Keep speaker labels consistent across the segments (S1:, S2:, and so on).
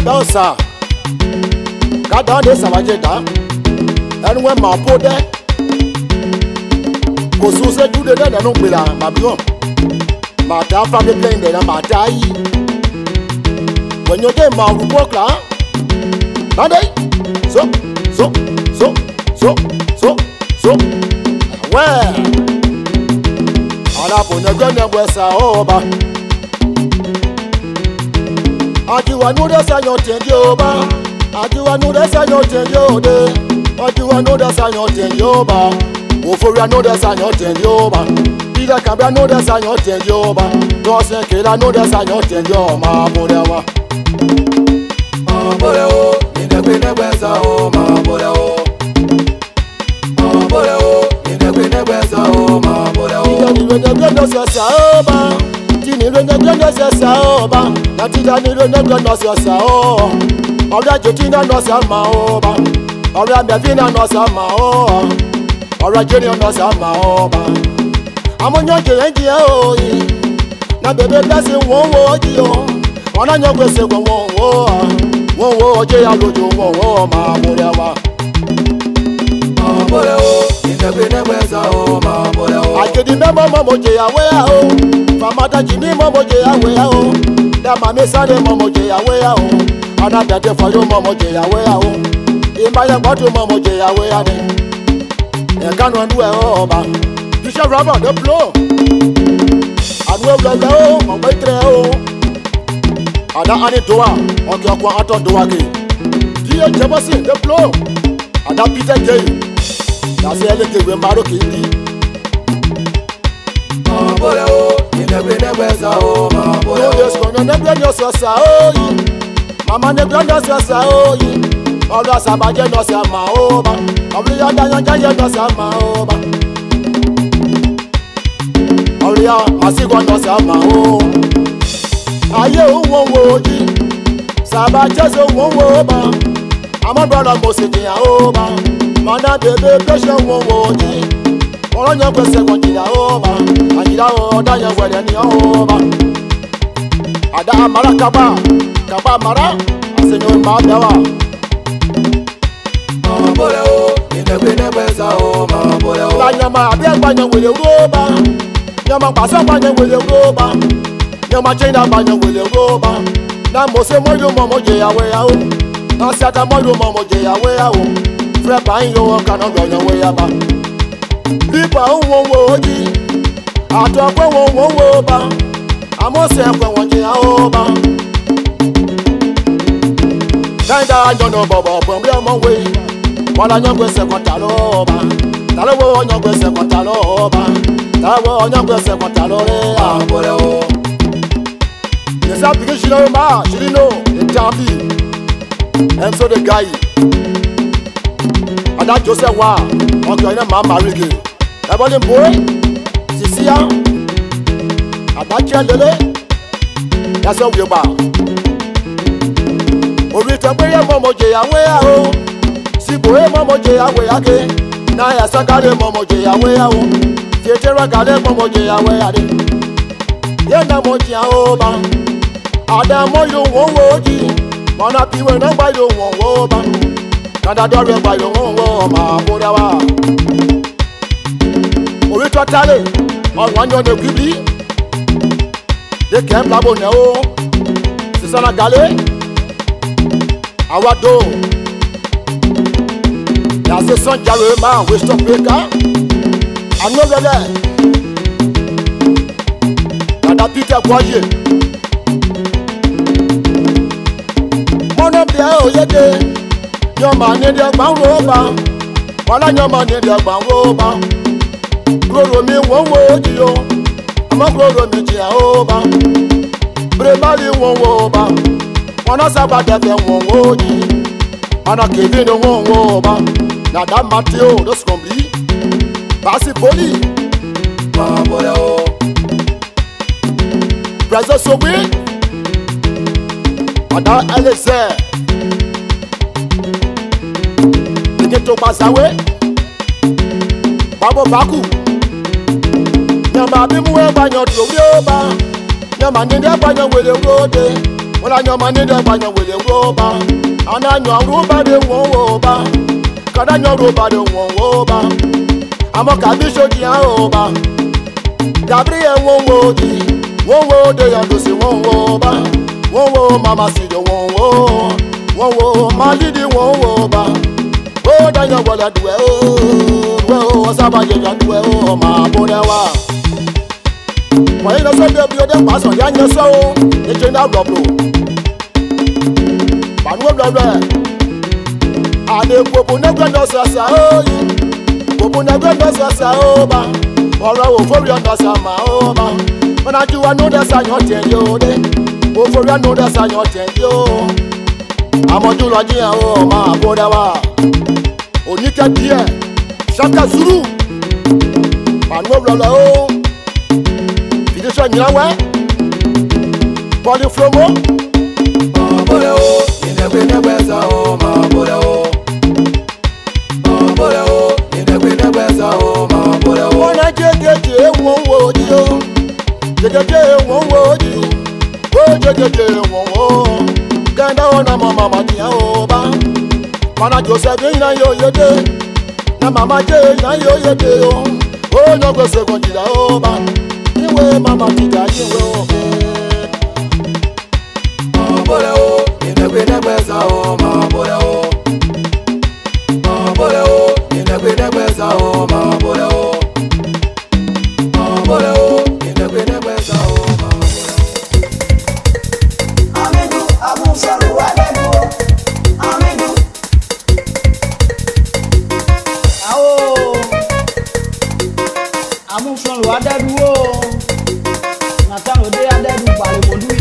S1: dancer. Got down this Savajeda. And when my poor there, because who said you did that? I don't belong, my beyond. My dad from the plane, then I'm die. When you're there, my work, Monday, so, where? All up on the gun, West over. I do I know that's your tenjoba. I do I know that's your tenjoba. I do I know that's your tenjoba. Oh, for I know that's your tenjoba. Peter Cabra know that's your tenjoba. Dawson Killer know that's your tenjoba. Bodewa. Bodeo, in the Queen of West, oh, my Bodeo. Bodeo, in the Queen of West, oh, my Bodeo. Even the goodness of Saoba. Tini when the goodness of Saoba. Natina when the goodness of Saoba. Alright, Jotina knows Maoba. Alright, Bavina knows Maoba. Alright, Junior knows Maoba. I'm on your Jenny. Now, baby, that's it, won't walk you. On your way, say, won't walk. Jay, I'll go to war, my Bodewa. In the Queen of West, oh, my Bodewa. I can remember Momo Jay away, oh. From Mata Jimmy Momo Jay away, oh. That my miss Sunday Momo Jay away, oh. And I'm better for you, Momo Jay away, oh. In my bottle, Momo Jay away, oh. And can't run well over. You shall rub out the floor. And we'll go, my way through. Ada ani doa, oke okwa ato doa ke. Diye jabasi the flow. Ada Peter J. That's the ele ke we maro ke di. Boleo, in the Queen of West, oh, my Boleo. Yes, kono ne gbe so sa o yi. Mama ne gbe so sa o yi. Ola sabaje no sa ma o ba. Obli ya dan ya no sa ma o ba. Obli ya masigo no sa ma o. Aye won wo ji Saba Jesu won wo ba Ama brother Mosiki ya o ba Mana bebe pressure won wo ji Oronyo kwese konjira o ba Anjira o da yan wele ni o ba Ada amara kaba mara Asenyo ma dawa Bole o inde kwene kwesa o ma bole o La nyama abi agbanyo wele ro ba Nyama pasa agbanyo wele ro ba Nyama china banyo wele roba Na mose moyo momo je yawe ya o Na siata moyo momo je yawe ya o Frepa inyo kana gonyo we ya ba Lipa unwo oji Ato akwe wo ba Amose akwe wonje ya o ba Danda anyo no bobo pombe mo we Wala nyongwe se kontalo ba Talo nyongwe se kontalo ba Talo nyongwe se kontalo re ambole o Yes, I because she know ma, she didn't know the Tambi. And so the guy. And that Joseph wa, okay, na mama rigi. That was the boy. Sisia. And that chandele. That's how we about. Ori tape ya momo je yawe ya o. Si boy momo je yawe ake. Na ya sakale momo je yawe ya o. Tietera gale momo je yawe ya de. Yena moji ya o ba. Adamo yo won woji Mana piwe na gba yo won wo ba Nada dore gba yo won wo ma Bodewa Ori to tale Ọ̀rọ̀ anyo ne kwibi De kem labo ne o Sisana gale Awado Ya se son jare ma we stop peka Ano vele Nada Peter Boye Mono bia o yede Nyoma ni de gba roba Wala nyoma ni de gba roba Gloro mi won wo ji o Ama gloro mi ji a oba Bremali won wo ba Wana saba de be won wo ji Ana Kevin won wo ba Na da Mateo do skombli Basi poli Ma bole o Prezo sobi Ada Elise Ngeto basawe Babo baku Nyama bimu e banyo trobi oba Nyama ninde banyo wele rode When I know my need to buy with a roba, and I know roba de woba. Can I know roba de woba? I'm a cabisho di aoba. Gabriel won't wo de and see won't wo mama see the won't wo mali di won't wo ba. Oh, Daniel, what I do, oh, Sabaji, I do, oh, my boy. Why not so the other pass on Yan so? It's in our bubble. But what the I did Popo never knows us, oh, Popo never knows us, oh, or I will for your Nasama, oh, when I do, I know that's I not tell you, oh, for I know that's I not tell you. I'm on to Lagia, oh, my boy. Onika dia, Shaka Zulu, Pano Rolo, Fidisha Nyawe, Polyflomo, Boleo, in the winter weather, oh, my boleo, Boleo, in the winter weather, oh, my boleo. When I get won't would you, get won't would you, oh, get won't, Ganda on a mama, dear, oh, Mana Joseph na yo de na mama je na yo de o no go se kon jira o ba niwe mama ti ga yiwe o bole o inegbe negbeza o ma bole o bole o inegbe negbeza o ma bole o bole o inegbe negbeza o ma bole o amedu amusaru adedu amedu I'm from Wadadu, Nathaniel, they are dead by Boye.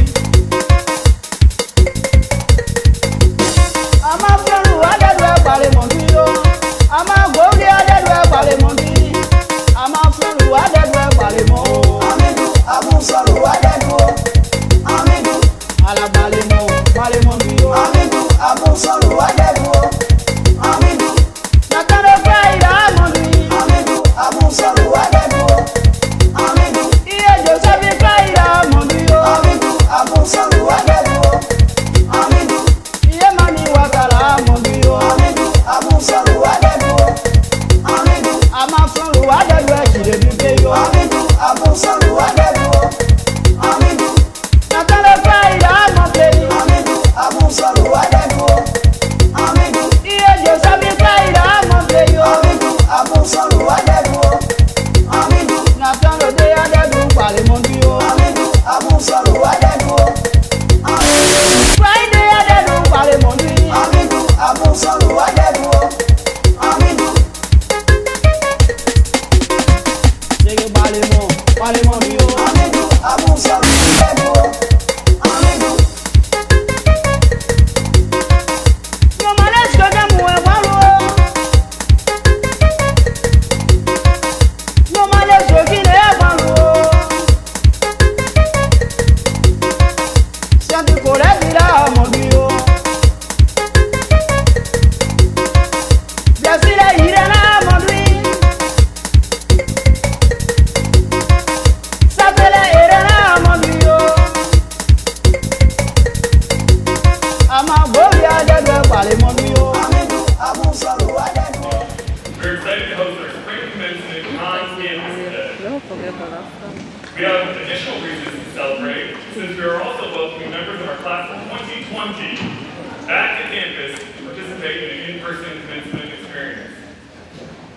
S1: I'm a from Wadadu by Montio. I'm a go there dead by Monti. I'm a from Wadadu by Mo. I'm from Wadadu. I'm Alabalemo, Palemontio. I'm from Wadadu. I'm Nathaniel Krayee, I'm from Wadadu.
S2: We're excited to host our spring commencement on campus today. We have additional reasons to celebrate, since we are also welcoming members of our class of 2020 back to campus to participate in an in-person commencement experience.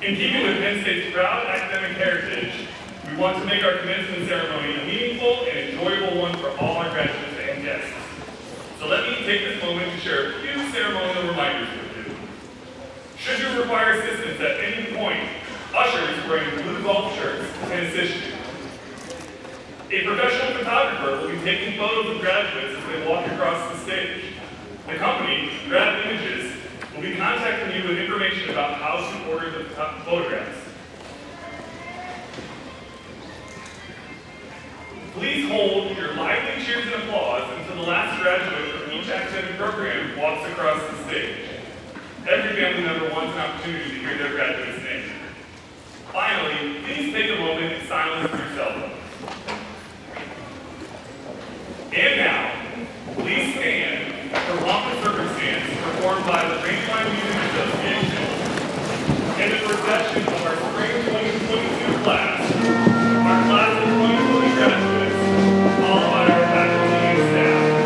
S2: In keeping with Penn State's proud academic heritage, we want to make our commencement ceremony a meaningful and enjoyable one for all our graduates and guests. So let me take this moment to share a few ceremonial reminders with you. Should you require assistance at any point, ushers wearing blue golf shirts can assist you. A professional photographer will be taking photos of graduates as they walk across the stage. The company, Grab Images, will be contacting you with information about how to order the photographs. Please hold your lively cheers and applause until the last graduate from each academic program walks across the stage. Every family member wants an opportunity to hear their graduate's name. Finally, please take a moment and silence your cell phone. And now, Please stand for Pomp and Circumstance performed by the Rangeline Music Association and the reception of our Spring 2022 class, our class of 2020 graduates, followed by our faculty and staff.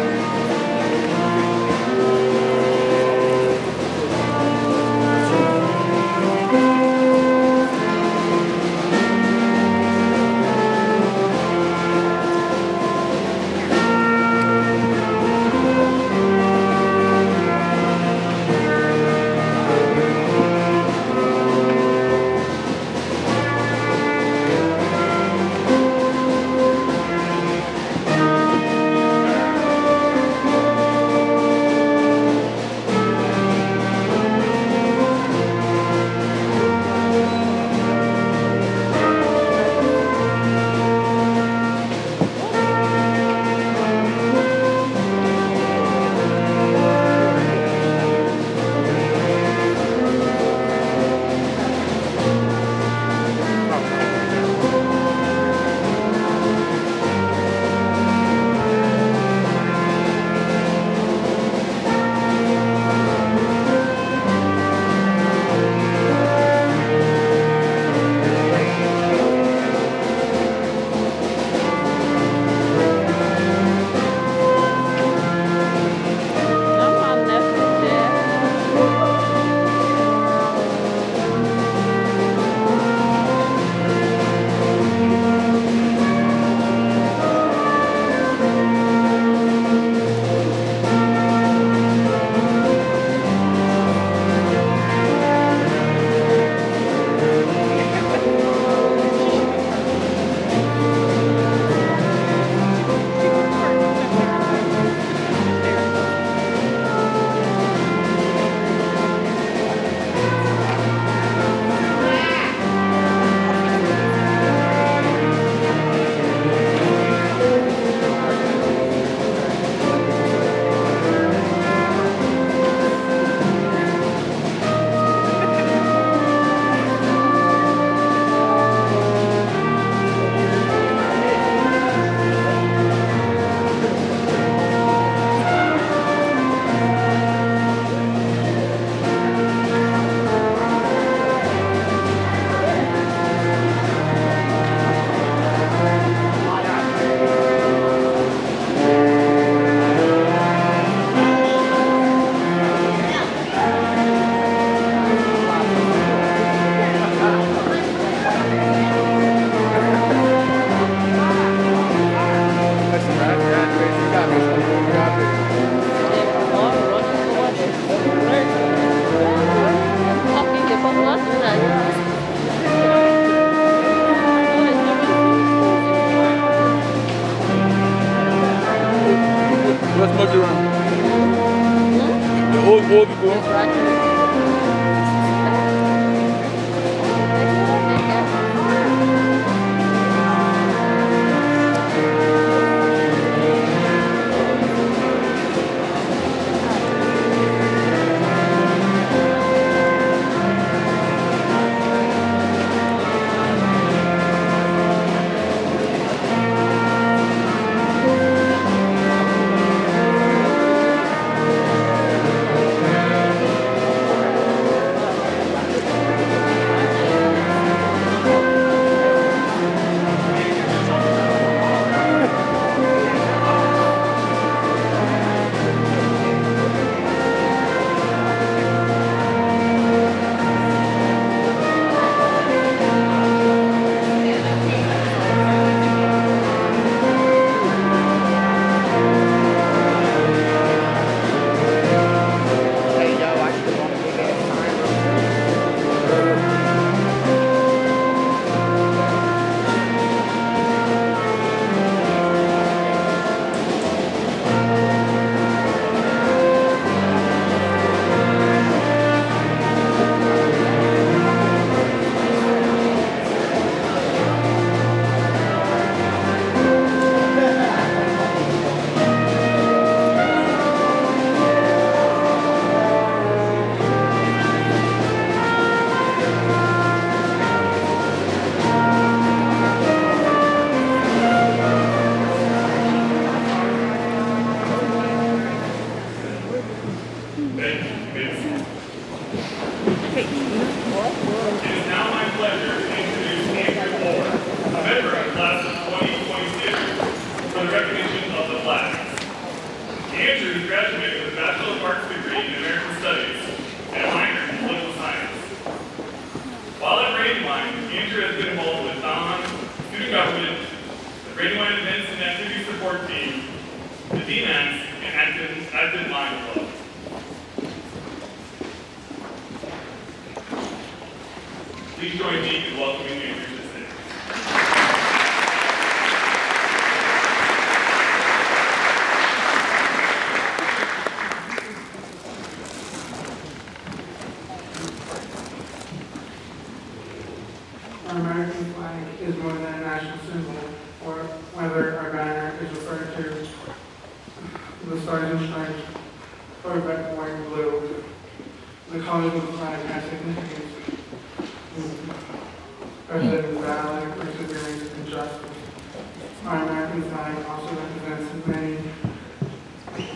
S3: What's much around? The old people.
S2: It is now my pleasure to introduce Andrew Moore, a member of class of 2022, for the recognition of the flags. Andrew graduated with a Bachelor of Arts degree in American Studies and a minor in Political Science. While at Brandywine, Andrew has been involved with DON, student government, the Brandywine Events and Activity Support Team, the DMAX, and Active Mind Club. Please join me in welcoming Andrew to the stage.
S4: Our American flag is more than a national symbol, or whether our banner is referred to the stars and stripes or red, white, and blue. The colors of the flag have significance. Representing valor, perseverance, and justice. Our American flag also represents many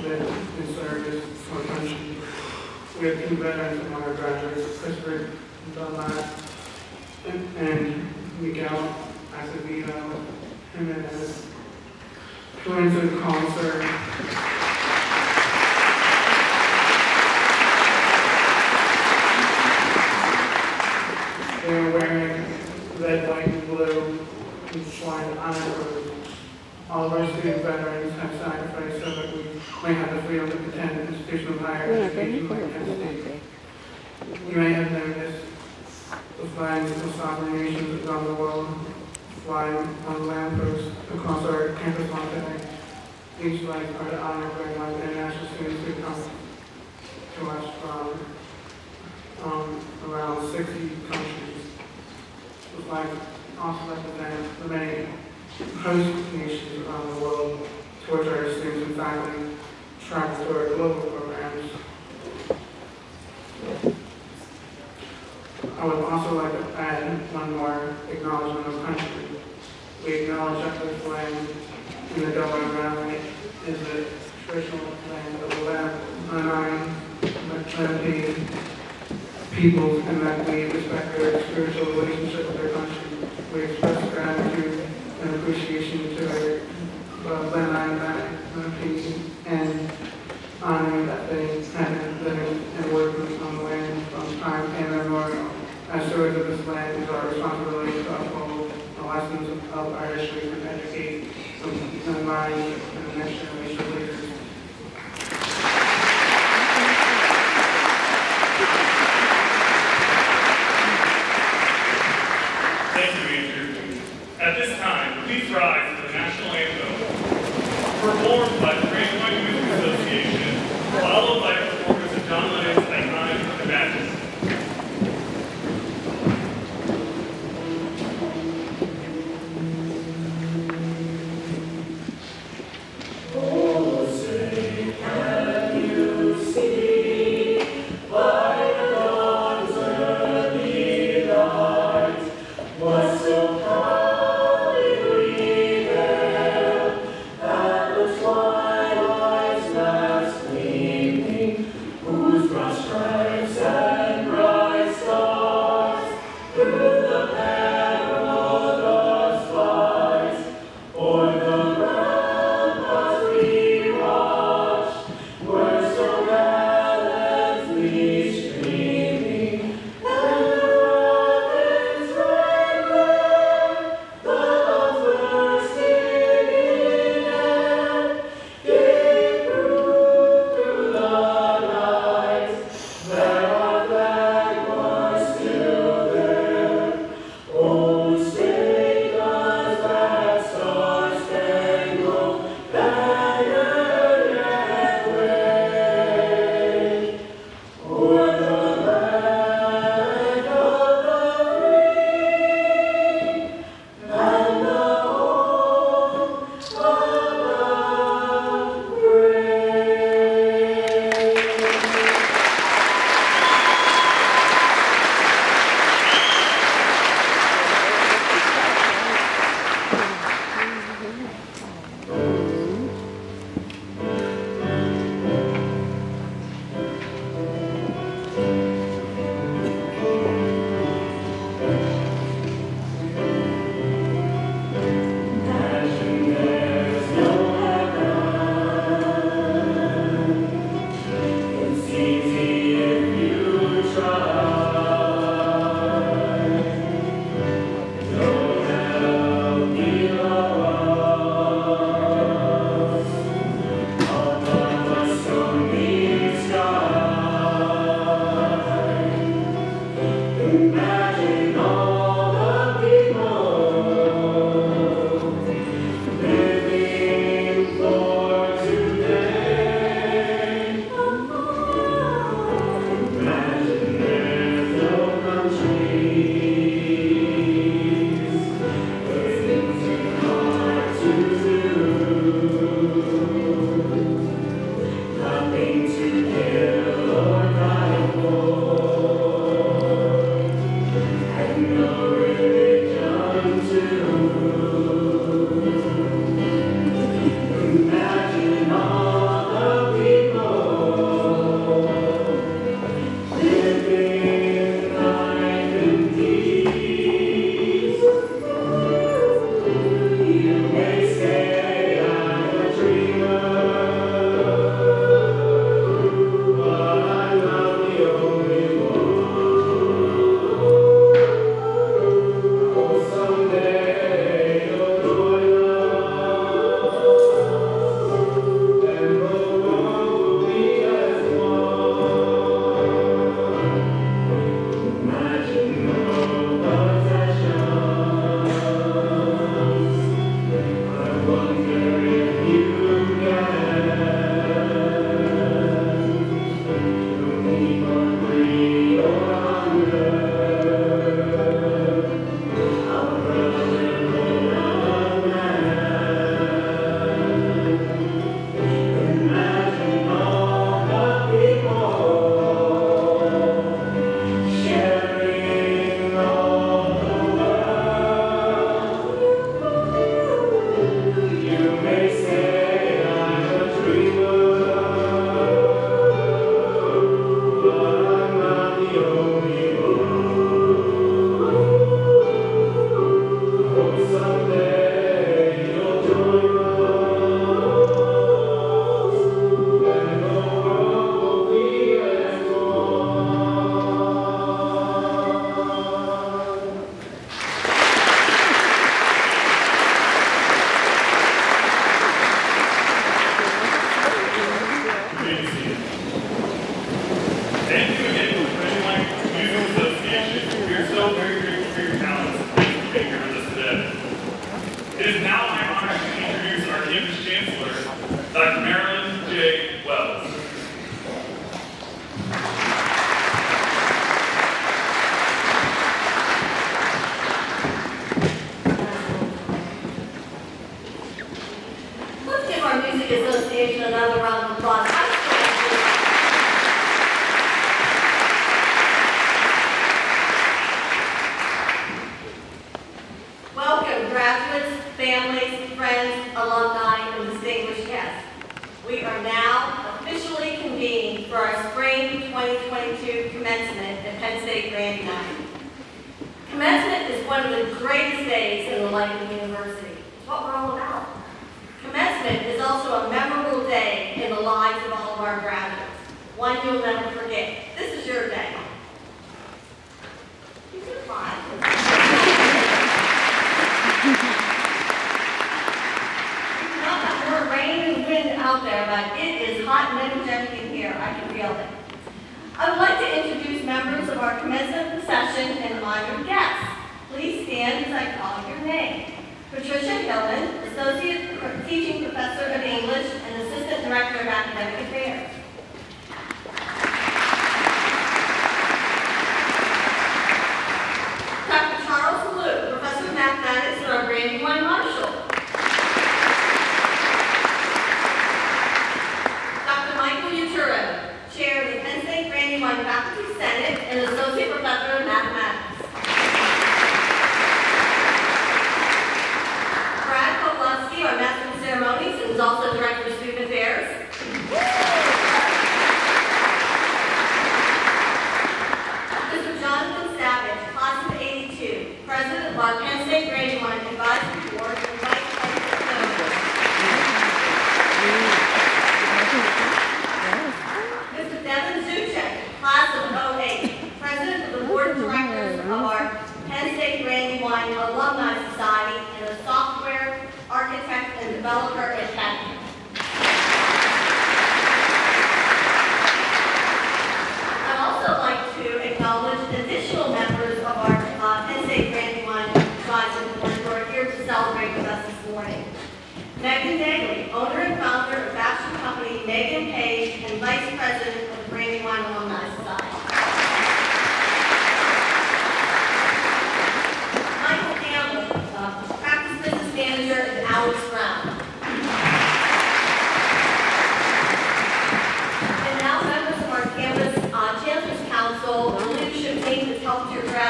S4: that in service for the country. We have two veterans among our graduates, Christopher Dunlap and Miguel Acevedo Jimenez, who entered the concert. They are wearing red, white, and blue and flying honor robes. All of our student veterans have sacrificed so that we may have the freedom to attend institutional higher education like Penn State. You may have noticed the flags of sovereign nations around the world flying on lampposts across our campus on today. These flags are to honor Brandywine international students who come to us from around 60 countries. The flags also represent the many host nations around the world to which our students and faculty travel to our global programs. I would also like to add one more acknowledgement of country. We acknowledge that this land in the Delaware Valley is the traditional land of the Lenape peoples, and that we respect their spiritual relationship with their country. We express gratitude and appreciation to our Lenape and honoring that they have been living and working on the land from time immemorial. As stewards of this land, it is our responsibility to uphold the lessons of our history and educate the minds of the next generation of leaders.
S2: Thank you, Andrew. At this time, please rise for the national anthem, performed by the Krayee Music Association, followed by a performance of John Lennon's iconic Imagine.
S5: Oh.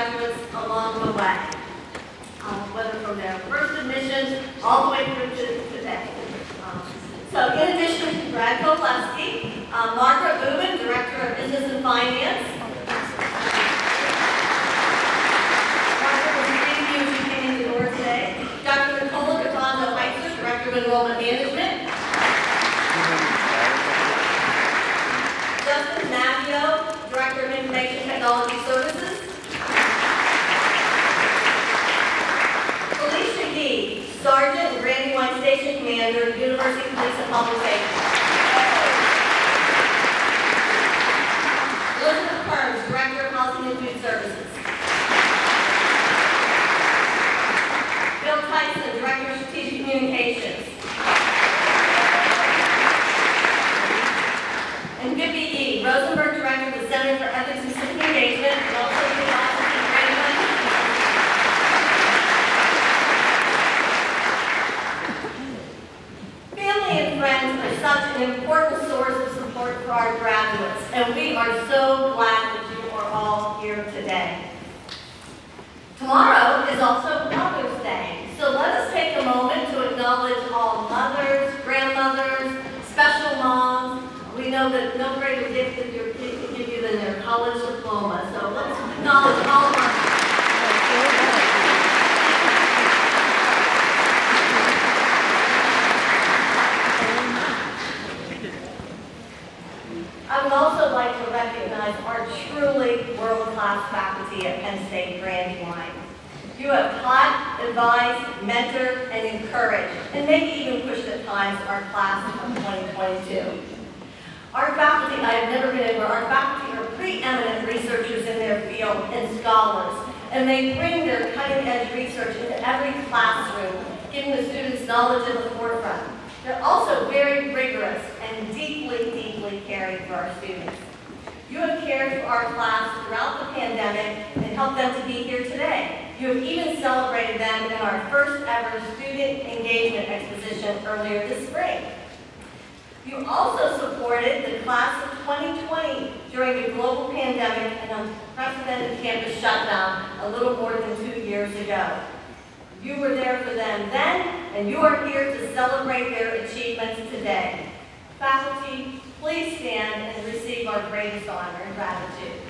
S5: graduates along the way, whether from their first admission all the way through to today. So in addition to Brad Koleski, Margaret Ubin, Director of Business and Finance. Margaret was greeting you as you came in the door today. Dr. Nicola Gatondo Heitzer, Director of Enrollment Management. Justin Navio, Director of Information Technology Services. Felicia Gee, Sergeant and Brandywine Station Commander, University Police and Public Safety. Elizabeth Kearns, Director of Housing and Food Services. Bill Tyson, Director of Strategic Communications. And Vicky E. Rosenberg, Director of the Center for Ethics and Civic Engagement, and also the Office of Brandywine. Family and friends are such an important source of support for our graduates, and we are so glad that you are all here today. Tomorrow is also Mother's Day, so let us take a moment to acknowledge all mothers, grandmothers, special moms. We know that no greater gift that your kids can give you than their college diploma, so let's acknowledge all of our I would also like to recognize our truly world-class faculty at Penn State Brandywine. You have taught, advised, mentored, and encouraged, and maybe even pushed at times our class of 2022. Our faculty, I have never been anywhere, our faculty are preeminent researchers in their field and scholars, and they bring their cutting-edge research into every classroom, giving the students knowledge at the forefront. They're also very rigorous and deeply, deeply caring for our students. You have cared for our class throughout the pandemic and helped them to be here today. You have even celebrated them in our first ever student engagement exposition earlier this spring. You also supported the class of 2020 during the global pandemic and unprecedented campus shutdown a little more than 2 years ago. You were there for them then, and you are here to celebrate their achievements today. Faculty, please stand and receive our greatest honor and gratitude.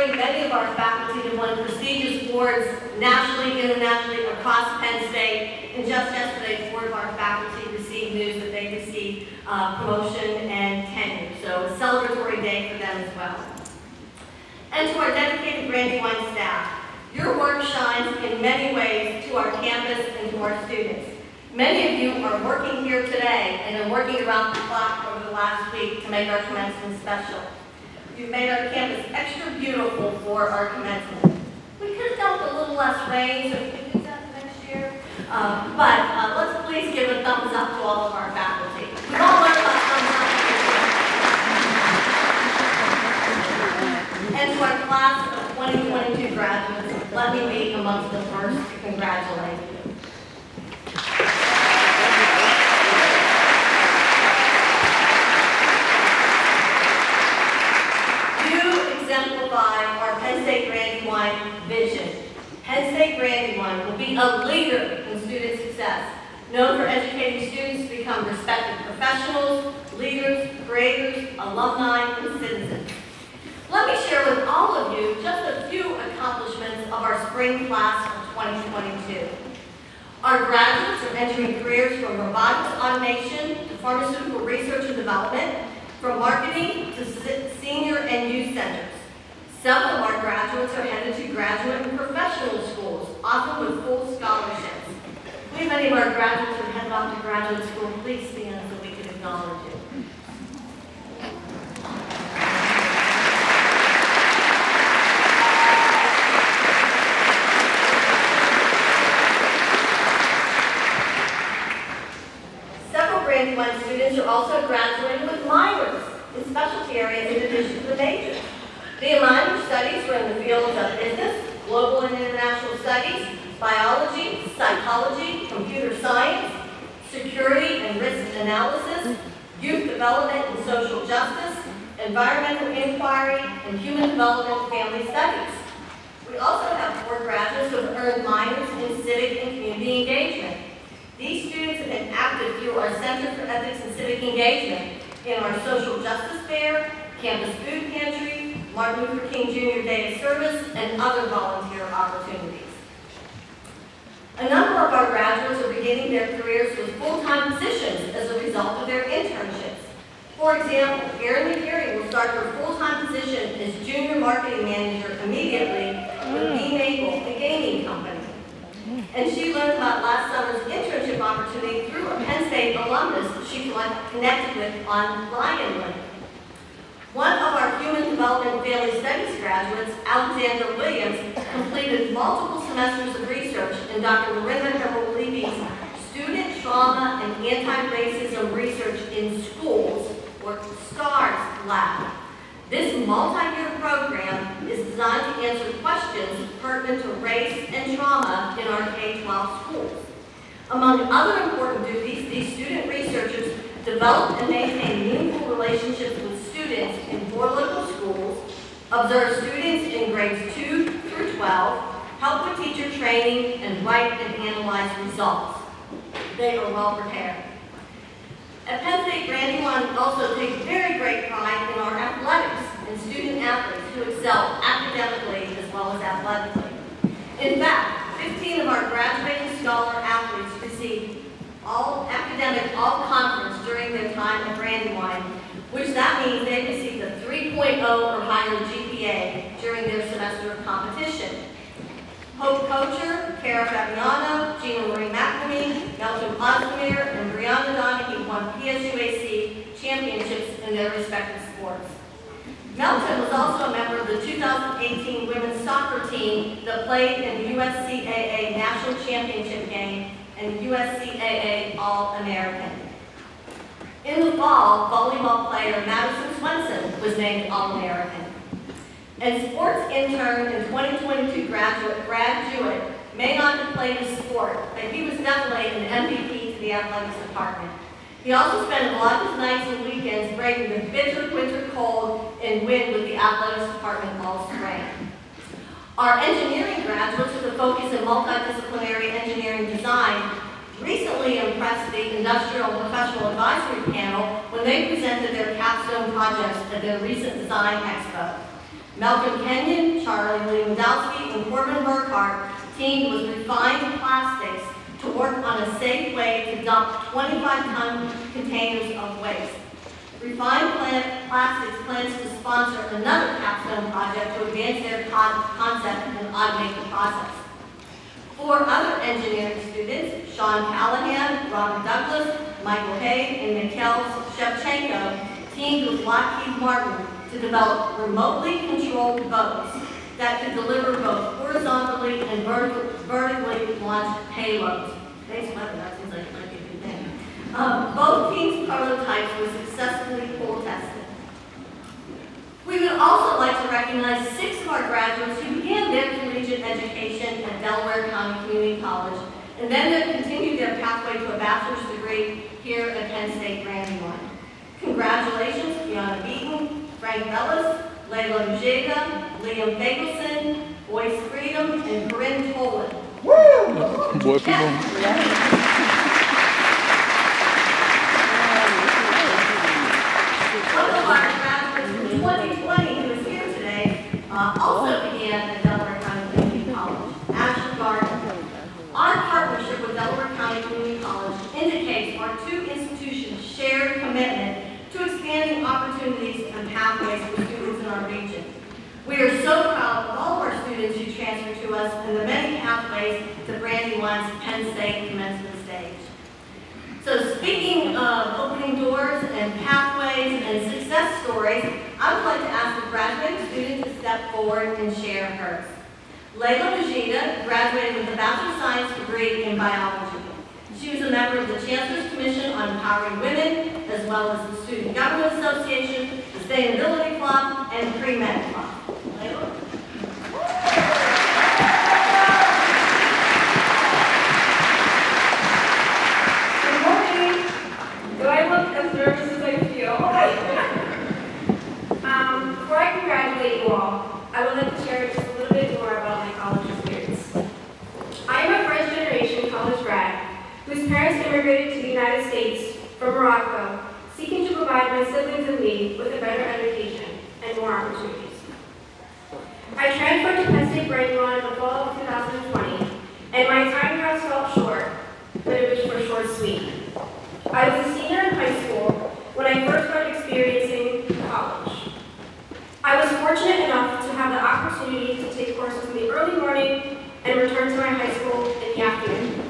S5: Many of our faculty have won prestigious awards nationally, internationally, across Penn State. And just yesterday, 4 of our faculty received news that they received promotion and tenure. So a celebratory day for them as well. And to our dedicated Brandywine staff, your work shines in many ways to our campus and to our students. Many of you are working here today and are working around the clock over the last week to make our commencement special. You've made our campus extra beautiful for our commencement. We could have done with a little less rain, so we can do that next year. But let's please give a thumbs up to all of our faculty. We've all learned about thumbs up. And to our class of 2022 graduates, let me be amongst the first to congratulate you. Exemplify our Penn State Brandywine vision. Penn State Brandywine will be a leader in student success, known for educating students to become respected professionals, leaders, creators, alumni, and citizens. Let me share with all of you just a few accomplishments of our spring class of 2022. Our graduates are entering careers from robotics automation to pharmaceutical research and development, from marketing to senior and youth centers. Some of our graduates are headed to graduate and professional schools, often with full scholarships. We, many of our graduates are headed off to graduate school. Please stand so we can acknowledge you. Several Brandywine students are also graduating with minors in specialty areas in addition to the majors. The minor studies were in the fields of business, global and international studies, biology, psychology, computer science, security and risk analysis, youth development and social justice, environmental inquiry, and human development and family studies. We also have 4 graduates who have earned minors in civic and community engagement. These students have been active through our Center for Ethics and Civic Engagement in our social justice fair, campus food pantry, Martin Luther King Jr. Day of Service, and other volunteer opportunities. A number of our graduates are beginning their careers with full-time positions as a result of their internships. For example, Erin McGarry will start her full-time position as Junior Marketing Manager immediately with B. Maple, a gaming company. And she learned about last summer's internship opportunity through a Penn State alumnus she connected with on Lionland. One of our Human Development and Family Studies graduates, Alexander Williams, completed multiple semesters of research in Dr. Lorinda Herbal-Levy's Student Trauma and Anti-Racism Research in Schools, or STARS Lab. This multi-year program is designed to answer questions pertinent to race and trauma in our K-12 schools. Among other important duties, these student researchers develop and maintain meaningful relationships with students in 4 local schools, observe students in grades 2 through 12, help with teacher training, and write and analyze results. They are well prepared. At Penn State, Brandywine also takes very great pride in our athletics and student athletes who excel academically as well as athletically. In fact, 15 of our graduating scholar athletes received all academic, all conference during their time at Brandywine, which that means they received a 3.0 or higher GPA during their semester of competition. Hope Kocher, Kara Fabiano, Gina Marie McNamee, Melton Ozdemir, and Brianna Donahue won PSUAC championships in their respective sports. Melton was also a member of the 2018 women's soccer team that played in the USCAA National Championship game and USCAA All-American. In the fall, volleyball player Madison Swenson was named All-American. And sports intern and 2022 graduate may not have played a sport, but he was definitely an MVP to the athletics department. He also spent a lot of his nights and weekends braving the bitter winter cold and wind with the athletics department all spring. Our engineering graduates with a focus in multidisciplinary engineering design recently impressed the Industrial and Professional Advisory Panel when they presented their capstone projects at their recent design expo. Malcolm Kenyon, Charlie Lewandowski, and Corbin Burkhart teamed with refined plastics to work on a safe way to dump 25-ton containers of waste. Refined Plastics plans to sponsor another capstone project to advance their concept and automate the process. 4 other engineering students, Sean Callahan, Robert Douglas, Michael Hay, and Mikhail Shevchenko, teamed with Lockheed Martin to develop remotely controlled boats that could deliver both horizontally and vertically launched payloads. Thanks, Mother, that seems like it might be a good thing. Both teams' prototypes were successfully pool tested. We would also like to recognize 6 of our graduates who began their collegiate education at Delaware County Community College and then continued their pathway to a bachelor's degree here at Penn State Brandywine. Congratulations, Kiana Beaton, Frank Bellis, Layla Mujeda, Liam Fagelson, Boye Freeman, and Corinne Tolan.
S3: Woo! Boye Freeman.
S5: One of our graduates from 2020 who is here today also began at Delaware County Community College, Ashley Gardner. Our partnership with Delaware County Community College indicates our 2 institutions' shared commitment to expanding opportunities and pathways for students in our region. We are so proud of all of our students who transfer to us and the many pathways to Brandywine's Penn State commencement stage. So speaking of opening doors and pathways and success stories, I would like to ask the graduating student to step forward and share hers. Layla Mujeda graduated with a Bachelor of Science degree in biology. She was a member of the Chancellor's Commission on Empowering Women, as well as the Student Government Association, the Sustainability Club, and Pre-Med Club.
S6: I would like to share just a little bit more about my college experience. I am a first-generation college grad whose parents immigrated to the United States from Morocco, seeking to provide my siblings and me with a better education and more opportunities. I transferred to Penn State Brandywine in the fall of 2020, and my time here felt short, but it was for short sweet. I was a senior in high school when I first started experiencing college. I was fortunate enough to have the opportunity to take courses in the early morning and return to my high school in the afternoon.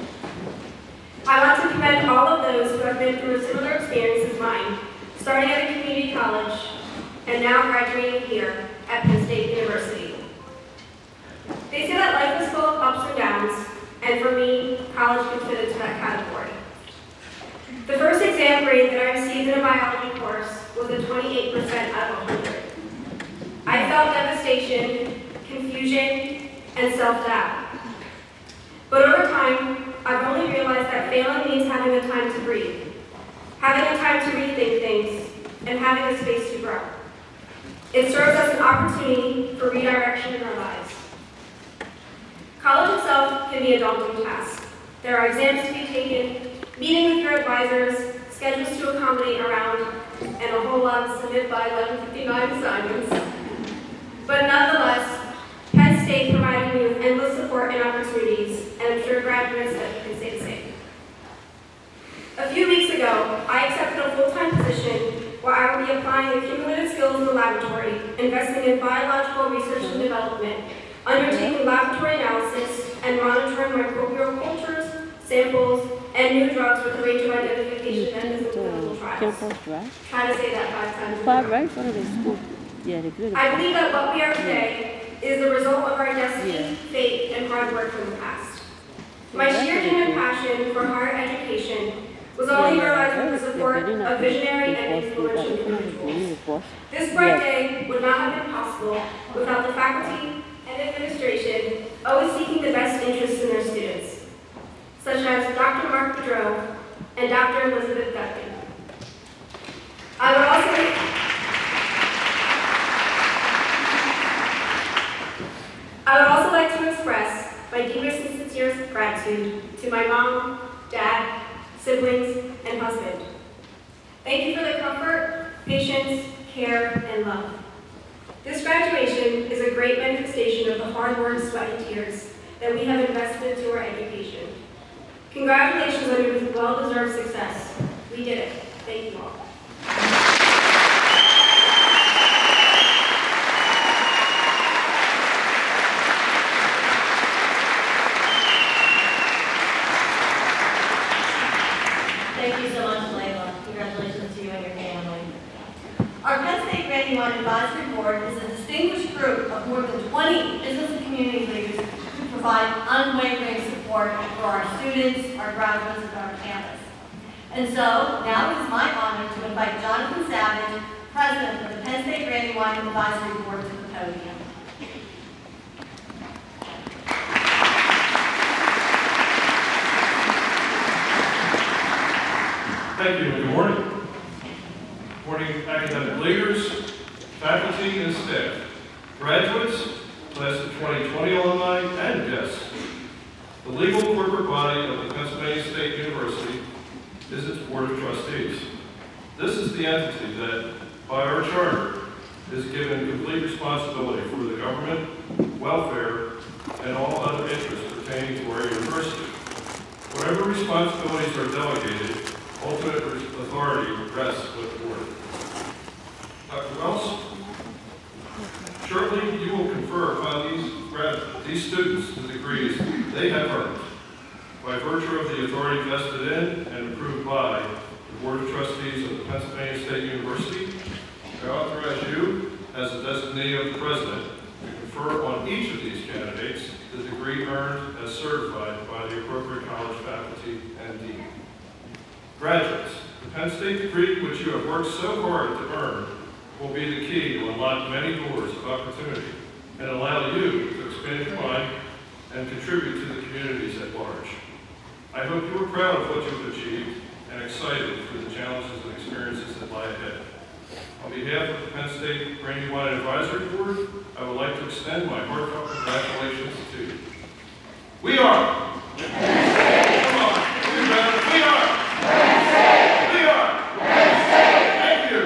S6: I want to commend all of those who have been through a similar experience as mine, starting at a community college and now graduating here at Penn State University. They say that life is full of ups and downs, and for me, college can fit into that category. The first exam grade that I received in a biology course was a 28% out of 100. I felt devastation, confusion, and self-doubt. But over time, I've only realized that failing means having the time to breathe, having the time to rethink things, and having a space to grow. It serves as an opportunity for redirection in our lives. College itself can be a daunting task. There are exams to be taken, meeting with your advisors, schedules to accommodate around, and a whole lot of submit by 11:59 assignments. But nonetheless, Penn State provided me with endless support and opportunities, and I'm sure graduates that you can say the same. A few weeks ago, I accepted a full-time position where I will be applying accumulated skills in the laboratory, investing in biological research and development, undertaking laboratory analysis, and monitoring microbial cultures, samples, and new drugs with a range of identification and clinical trials. Try to say that 5 times.
S3: 5, right? What are they school? Yeah, they're good.
S6: I believe that what we are today is the result of our destiny, faith, and hard work from the past. My sheer genuine passion for higher education was only realized with the support of visionary and influential individuals. This bright day would not have been possible without the faculty and administration always seeking the best interests in their students, such as Dr. Mark Bedreau and Dr. Elizabeth Duncan. I would also like to express my deepest and sincerest gratitude to my mom, dad, siblings, and husband. Thank you for the comfort, patience, care, and love. This graduation is a great manifestation of the hard work, sweat, and tears that we have invested into our education. Congratulations on your well-deserved success. We did it. Thank you all.
S5: Thank you so much, Layla. Congratulations to you and your family. Our Penn State Brandywine Advisory Board is a distinguished group of more than 20 business and community leaders who provide unwavering support for our students, our graduates, and our campus. And so, now it is my honor to invite Jonathan Savage, President of the Penn State Brandywine Advisory Board, to the podium.
S7: Thank you, and good morning. Good morning, academic leaders, faculty, and staff, graduates, class of 2020 alumni, and guests. The legal corporate body of the Pennsylvania State University is its Board of Trustees. This is the entity that, by our charter, is given complete responsibility for the government, welfare, and all other interests pertaining to our university. Whatever responsibilities are delegated, ultimate authority rests with the board. Dr. Wells, shortly you will confer upon these students the degrees they have earned by virtue of the authority vested in and approved by the Board of Trustees of the Pennsylvania State University. I authorize you, as the designee of the President, to confer on each of these candidates the degree earned as certified by the appropriate college faculty and dean. Graduates, the Penn State degree which you have worked so hard to earn will be the key to unlock many doors of opportunity and allow you to expand your mind and contribute to the communities at large. I hope you are proud of what you've achieved and excited for the challenges and experiences that lie ahead. On behalf of the Penn State Brandywine Advisory Board, I would like to extend my heartfelt congratulations to you. We are. Come on. We are. We are. Thank you.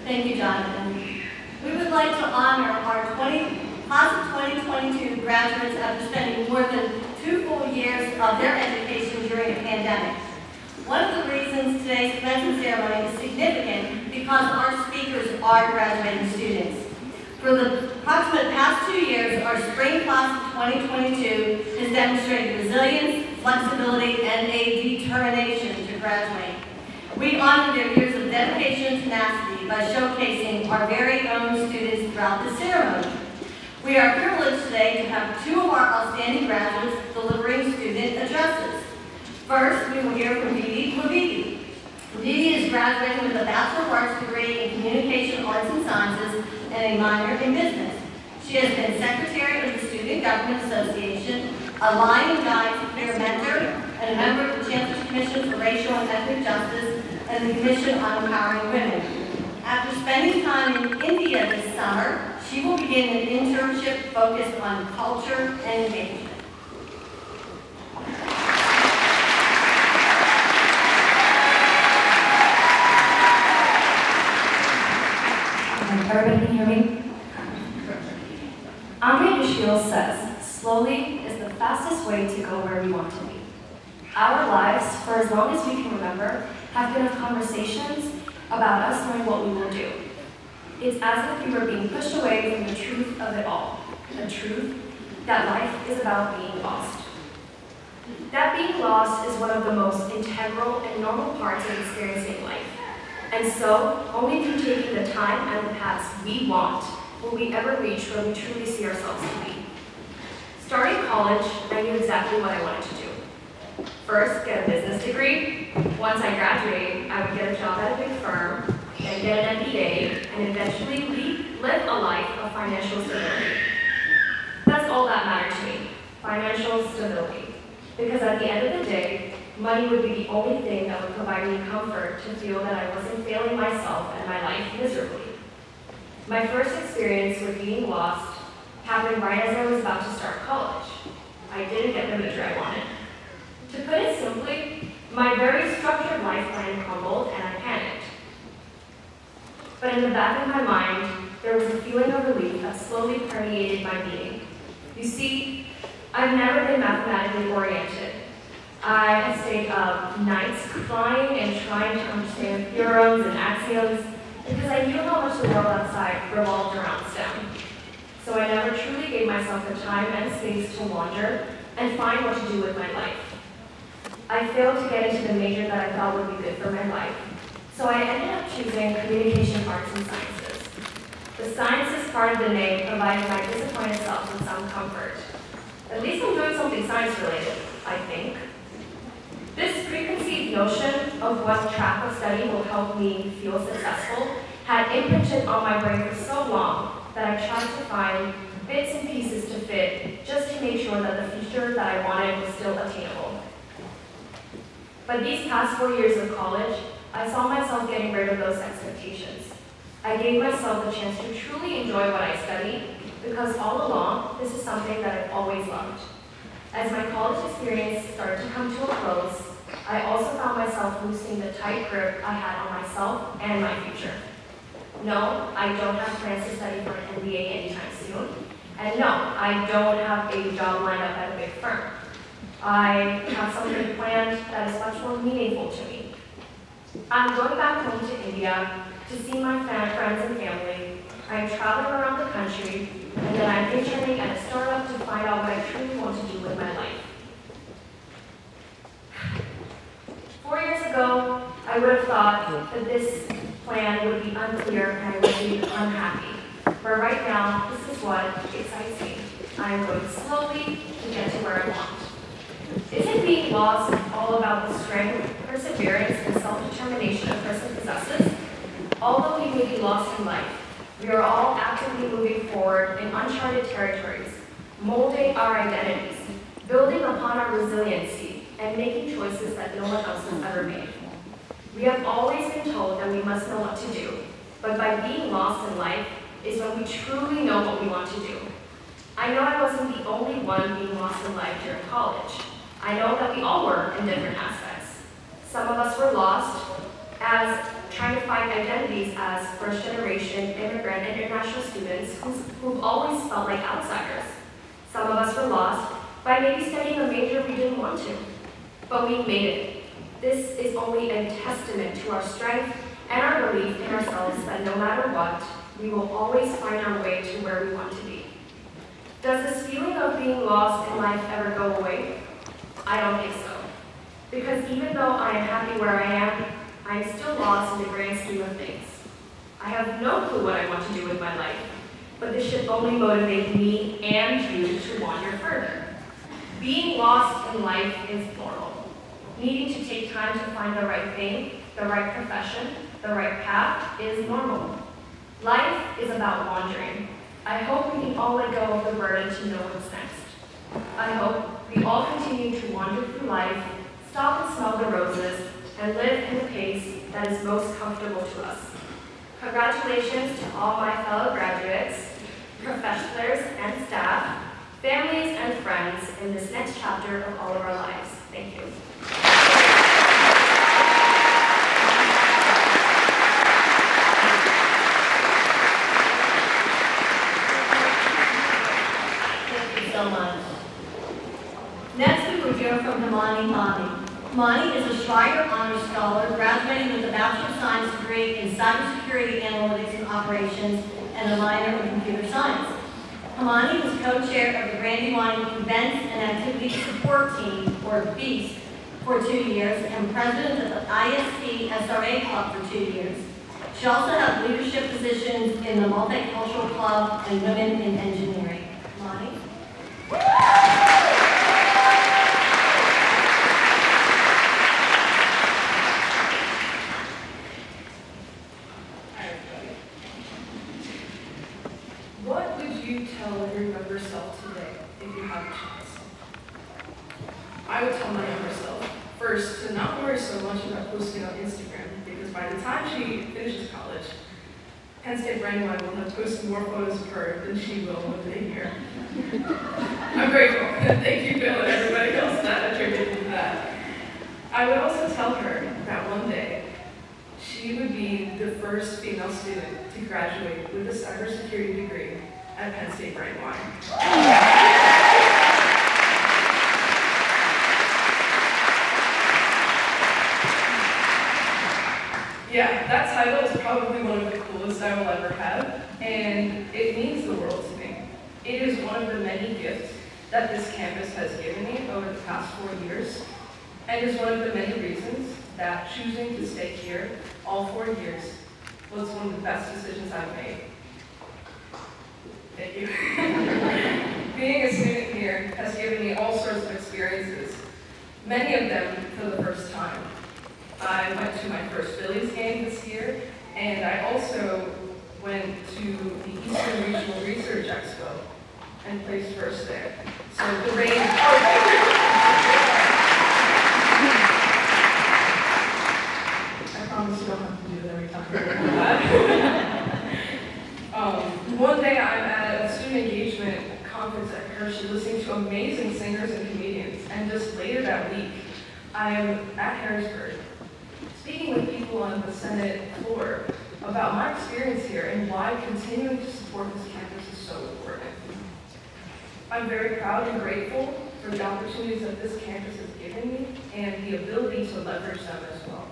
S5: Thank you, Jonathan. We would like to honor our class of 2022 graduates after spending more than 2 full years of their education during a pandemic. One of the reasons today's commencement ceremony is significant because our speakers are graduating students. For the approximate past 2 years, our spring class of 2022 has demonstrated resilience, flexibility, and a determination to graduate. We honor their years of dedication and tenacity by showcasing our very own students throughout the ceremony. We are privileged today to have 2 of our outstanding graduates delivering student addresses. First, we will hear from Dee Leviti. Dee is graduating with a Bachelor of Arts degree in Communication Arts and Sciences and a minor in Business. She has been Secretary of the Student Government Association, a Line and Guide Peer Mentor, and a member of the Chancellor's Commission for Racial and Ethnic Justice and the Commission on Empowering Women. After spending time in India this summer, she will begin an internship focused on culture and engagement.
S8: Everybody can hear me? Andre Duchiel says, slowly is the fastest way to go where we want to be. Our lives, for as long as we can remember, have been of conversations about us knowing what we will do. It's as if we were being pushed away from the truth of it all, the truth that life is about being lost. That being lost is one of the most integral and normal parts of experiencing life. And so, only through taking the time and the paths we want will we ever reach where we truly see ourselves to be. Starting college, I knew exactly what I wanted to do. First, get a business degree. Once I graduate, I would get a job at a big firm, then get an MBA, and eventually live a life of financial stability. That's all that mattered to me, financial stability. Because at the end of the day, money would be the only thing that would provide me comfort to feel that I wasn't failing myself and my life miserably. My first experience with being lost happened right as I was about to start college. I didn't get the major I wanted. To put it simply, my very structured life plan crumbled and I panicked. But in the back of my mind, there was a feeling of relief that slowly permeated my being. You see, I've never been mathematically oriented. I have stayed up nights crying and trying to understand theorems and axioms because I knew how much the world outside revolved around STEM. So I never truly gave myself the time and space to wander and find what to do with my life. I failed to get into the major that I thought would be good for my life. So I ended up choosing Communication Arts and Sciences. The sciences part of the name provided my disappointed self with some comfort. At least I'm doing something science-related, I think. This preconceived notion of what track of study will help me feel successful had imprinted on my brain for so long that I tried to find bits and pieces to fit just to make sure that the future that I wanted was still attainable. But these past 4 years of college, I saw myself getting rid of those expectations. I gave myself the chance to truly enjoy what I studied because all along, this is something that I've always loved. As my college experience started to come to a close, I also found myself loosening the tight grip I had on myself and my future. No, I don't have plans to study for an MBA anytime soon. And no, I don't have a job lined up at a big firm. I have something planned that is much more meaningful to me. I'm going back home to India to see my friends and family. I'm traveling around the country, and then I'm interning at a startup to find out what I truly want to do with my life. 4 years ago, I would have thought that this plan would be unclear and I would be unhappy. But right now, this is what excites me. I am going slowly to get to where I want. Isn't being lost all about the strength, perseverance, and self-determination a person possesses? Although we may be lost in life, We are all actively moving forward in uncharted territories, molding our identities, building upon our resiliency, and making choices that no one else has ever made. We have always been told that we must know what to do, but by being lost in life is when we truly know what we want to do. I know I wasn't the only one being lost in life during college. I know that we all were in different aspects. Some of us were lost as trying to find identities as first-generation immigrant and international students who've always felt like outsiders. Some of us were lost by maybe studying a major we didn't want to, but we made it. This is only a testament to our strength and our belief in ourselves that no matter what, we will always find our way to where we want to be. Does this feeling of being lost in life ever go away? I don't think so. Because even though I am happy where I am, I am still lost in the grand scheme of things. I have no clue what I want to do with my life, but this should only motivate me and you to wander further. Being lost in life is normal. Needing to take time to find the right thing, the right profession, the right path is normal. Life is about wandering. I hope we can all let go of the burden to know what's next. I hope we all continue to wander through life, stop and smell the roses, and live in the pace that is most comfortable to us. Congratulations to all my fellow graduates, professors and staff, families and friends in this next chapter of all of our lives. Thank you.
S5: Thank you so much. Next, we will hear from Himani Mani. Himani is a Schreier Honors Scholar, graduating with a Bachelor of Science degree in Cybersecurity Analytics and Operations and a minor in Computer Science. Himani was co-chair of the Brandywine Events and Activity Support Team, or BEAST, for 2 years, and president of the ISP SRA Club for 2 years. She also held leadership positions in the Multicultural Club and Women in Engineering. Himani?
S9: What would you tell your younger self today if you had a chance? I would tell my younger self, first, to not worry so much about posting on Instagram, because by the time she finishes college, Penn State Brandywine will have posted more photos of her than she will within a year. I'm grateful. Thank you, Bill, and everybody else that attributed to that. I would also tell her that one day, she would be the first female student to graduate with a cybersecurity degree at Penn State Brandywine. Yeah, that title is probably one of the coolest I will ever have, and it means the world to me. It is one of the many gifts that this campus has given me over the past 4 years, and is one of the many reasons that choosing to stay here all 4 years was one of the best decisions I've made. Thank you. Being a student here has given me all sorts of experiences, many of them for the first time. I went to my first Phillies game this year, and I also went to the Eastern Regional Research Expo and placed first there. So the rain... I promise you don't have to do it every time. One day I'm at a student engagement conference at Hershey listening to amazing singers and comedians, and just later that week, I am at Harrisburg speaking with people on the Senate floor about my experience here and why continuing to support this campus is so important. I'm very proud and grateful for the opportunities that this campus has given me and the ability to leverage them as well.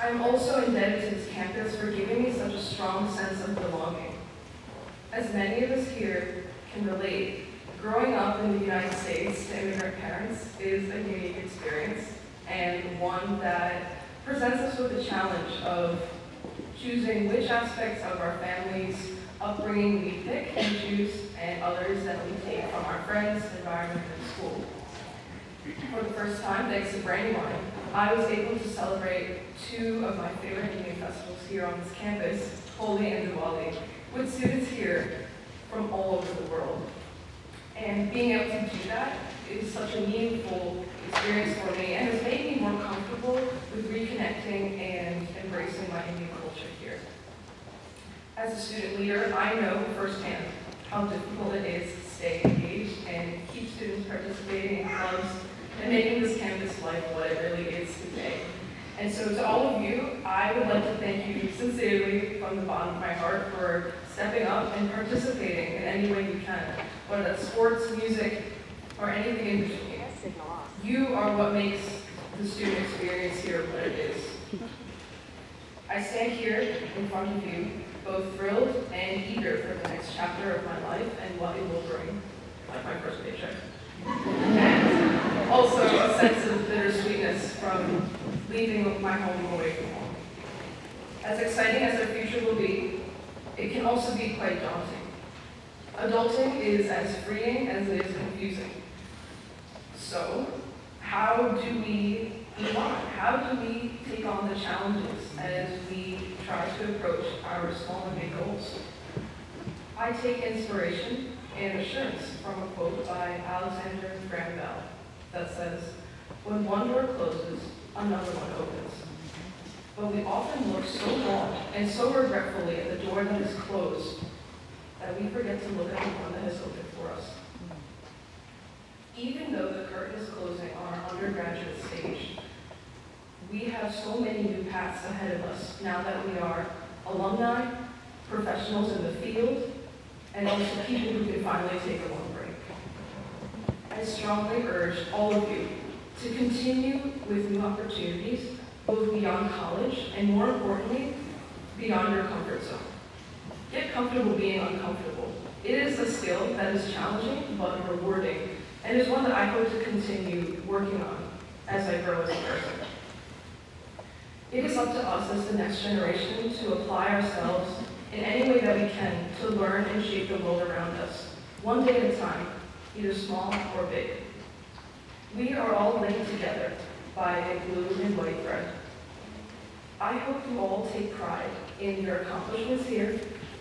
S9: I'm also indebted to this campus for giving me such a strong sense of belonging. As many of us here can relate, growing up in the United States to immigrant parents is a unique experience, and one that presents us with the challenge of choosing which aspects of our family's upbringing we pick and choose, and others that we take from our friends, environment, and school. For the first time, thanks to Brandywine, I was able to celebrate 2 of my favorite music festivals here on this campus Holi and Diwali, with students here from all over the world. And being able to do that is such a meaningful experience for me and has made me more comfortable with reconnecting and embracing my Indian culture here. As a student leader, I know firsthand how difficult it is to stay engaged and keep students participating in clubs and making this campus life what it really is today. And so to all of you, I would like to thank you sincerely from the bottom of my heart for stepping up and participating in any way you can, whether that's sports, music, or anything in between. You are what makes the student experience here what it is. I stand here in front of you, both thrilled and eager for the next chapter of my life and what it will bring, like my first paycheck. And also a sense of bittersweetness from leaving my home away from home. As exciting as our future will be, it can also be quite daunting. Adulting is as freeing as it is confusing. So, how do we move on? How do we take on the challenges as we try to approach our small and big goals? I take inspiration and assurance from a quote by Alexander Graham Bell that says, "When one door closes, another one opens." But we often look so long and so regretfully at the door that is closed that we forget to look at the one that is open for us. Even though the curtain is closing on our undergraduate stage, we have so many new paths ahead of us now that we are alumni, professionals in the field, and also people who can finally take a long break. I strongly urge all of you to continue with new opportunities, both beyond college and, more importantly, beyond your comfort zone. Get comfortable being uncomfortable. It is a skill that is challenging but rewarding, and is one that I hope to continue working on as I grow as a person. It is up to us as the next generation to apply ourselves in any way that we can to learn and shape the world around us, one day at a time, either small or big. We are all linked together by a blue and white thread. I hope you all take pride in your accomplishments here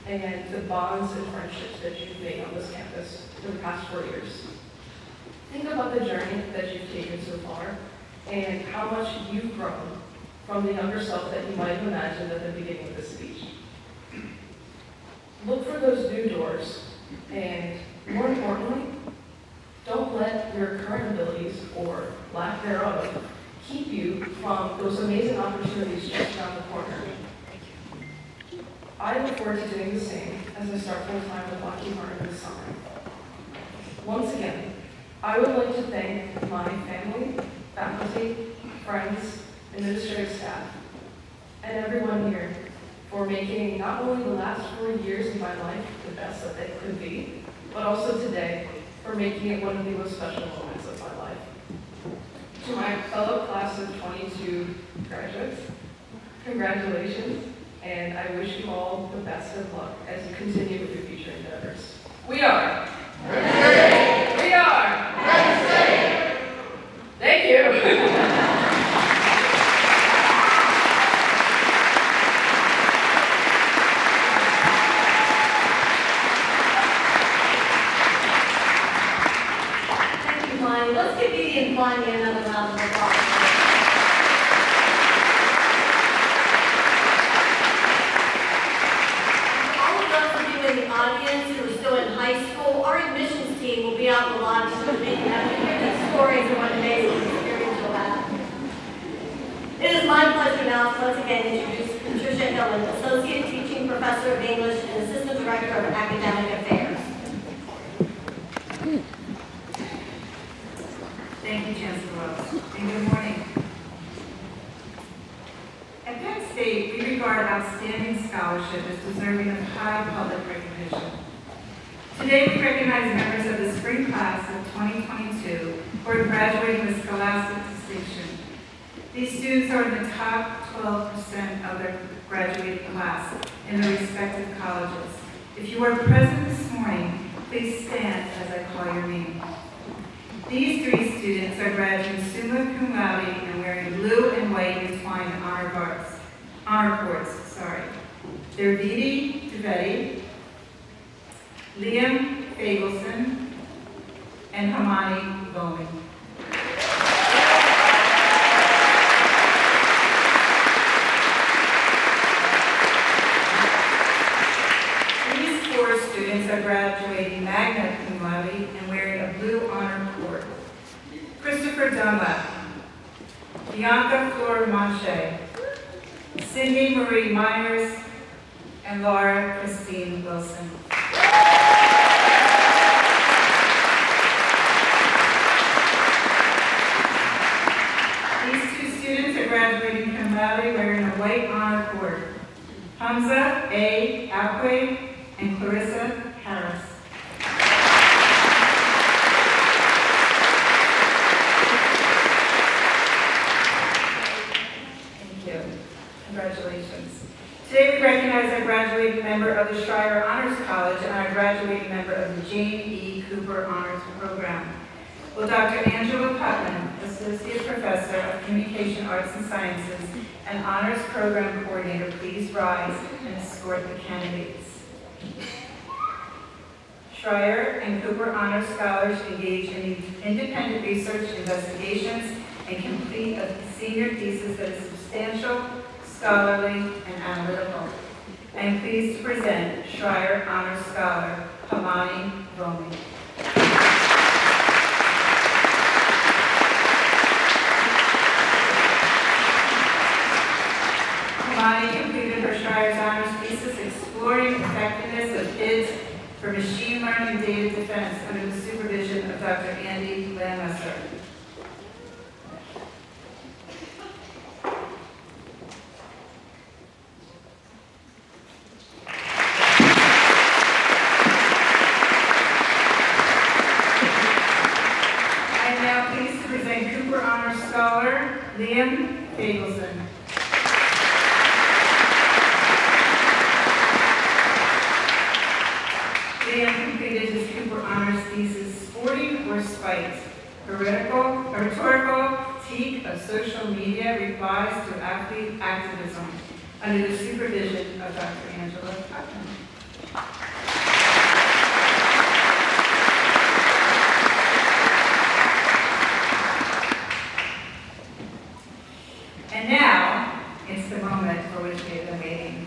S9: and the bonds and friendships that you've made on this campus for the past 4 years. Think about the journey that you've taken so far and how much you've grown from the younger self that you might have imagined at the beginning of this speech. Look for those new doors, and more importantly, don't let your current abilities, or lack thereof, keep you from those amazing opportunities just around the corner. I look forward to doing the same as I start full-time with Lockheed Martin this summer. Once again, I would like to thank my family, faculty, friends, administrative staff, and everyone here for making not only the last 4 years of my life the best that they could be, but also today for making it one of the most special moments of my life. To my fellow class of 22 graduates, congratulations, and I wish you all the best of luck as you continue with your future endeavors. We are. We are. Thank you.
S5: Let's give Edie and Bonnie another round of applause. For all of those of you in the audience who are still in high school, our admissions team will be out in the lobby so that they can have you hear these stories of what amazing experience you'll have. It is my pleasure now to once again introduce Patricia Hillen, Associate Teaching Professor of English and Assistant Director of Academic Affairs.
S10: Thank you, Chancellor Rose, and good morning. At Penn State, we regard outstanding scholarship as deserving of high public recognition. Today, we recognize members of the spring class of 2022 who are graduating with scholastic distinction. These students are in the top 12% of their graduating class in their respective colleges. If you are present this morning, please stand as I call your name. These three students are graduating summa cum laude and wearing blue and white entwined honor cords. Dervidi Duvetti, Liam Fagelson, and Hamani Bowman. These 4 students are graduating magna cum laude and wearing a blue honor cord. Christopher Dunlap, Bianca Flor Manche, Sydney Marie Myers, and Laura Christine Wilson. These 2 students are graduating cum laude wearing a white honor cord. Hamza A. Alque and Clarissa Harris. Thank you. Congratulations. Today we recognize our graduating member of the Schreier Honors College and our graduating member of the Jane E. Cooper Honors Program. Will Dr. Angela Putman, Associate Professor of Communication Arts and Sciences and Honors Program Coordinator, please rise and escort the candidates. Schreier and Cooper Honors Scholars engage in independent research, investigations, and complete a senior thesis that is substantial, scholarly, and analytical. I am pleased to present Schreier Honors Scholar, Hamani Bowman. Hamani completed her Schreier's Honors thesis exploring effectiveness of PIDs for machine learning data defense under the supervision of Dr. Andy Landmesser. I am now pleased to present Cooper Honors Scholar, Liam Fagelson. Liam completed his Cooper Honors thesis, Sporting or Spite, a rhetorical critique of social media replies to athlete activism, under the supervision of Dr. Angela Putman. And now, it's the moment for which we have been waiting.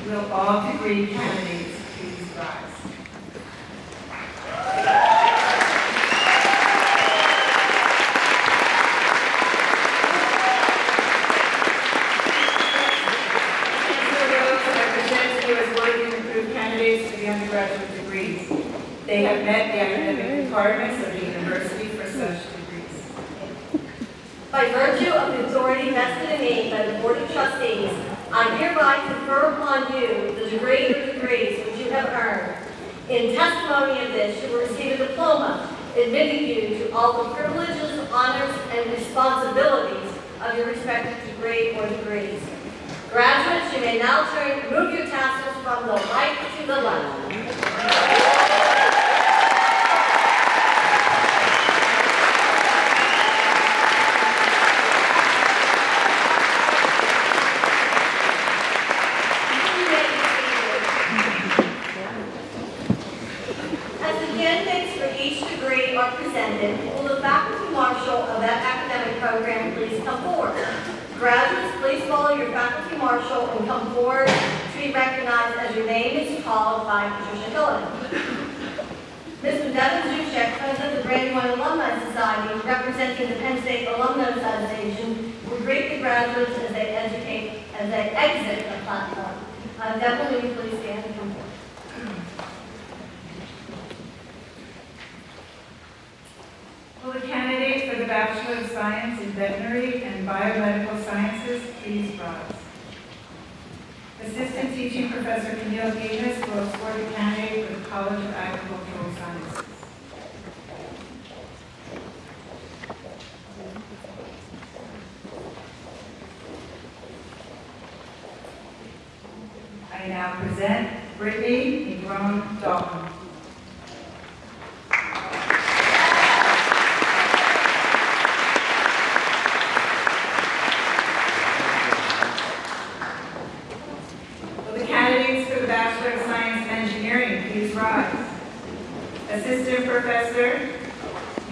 S10: Will all degree candidates please rise? Undergraduate degrees. They have met the academic requirements of the university for such degrees.
S5: By virtue of the authority vested in me by the Board of Trustees, I hereby confer upon you the degree or degrees which you have earned. In testimony of this, you will receive a diploma admitting you to all the privileges, honors, and responsibilities of your respective degree or degrees. Graduates, you may now move your tassels from the right to the left. As the candidates for each degree are presented, will the faculty marshal of that academic program please come forward? Graduates, please follow your faculty marshal and come forward to be recognized as your name is called by Patricia Hillen. Mr. Devin Zuchek, President of the Brandywine Alumni Society, representing the Penn State Alumni Association, will greet the graduates as they exit the platform. Devin, will you please stand and come forward?
S10: Will the candidate for the Bachelor of Science in Veterinary and Biomedical Sciences please rise? Assistant Teaching Professor Camille Gaines will escort the candidate for the College of Agricultural Sciences. I now present Brittany Negron Dalton.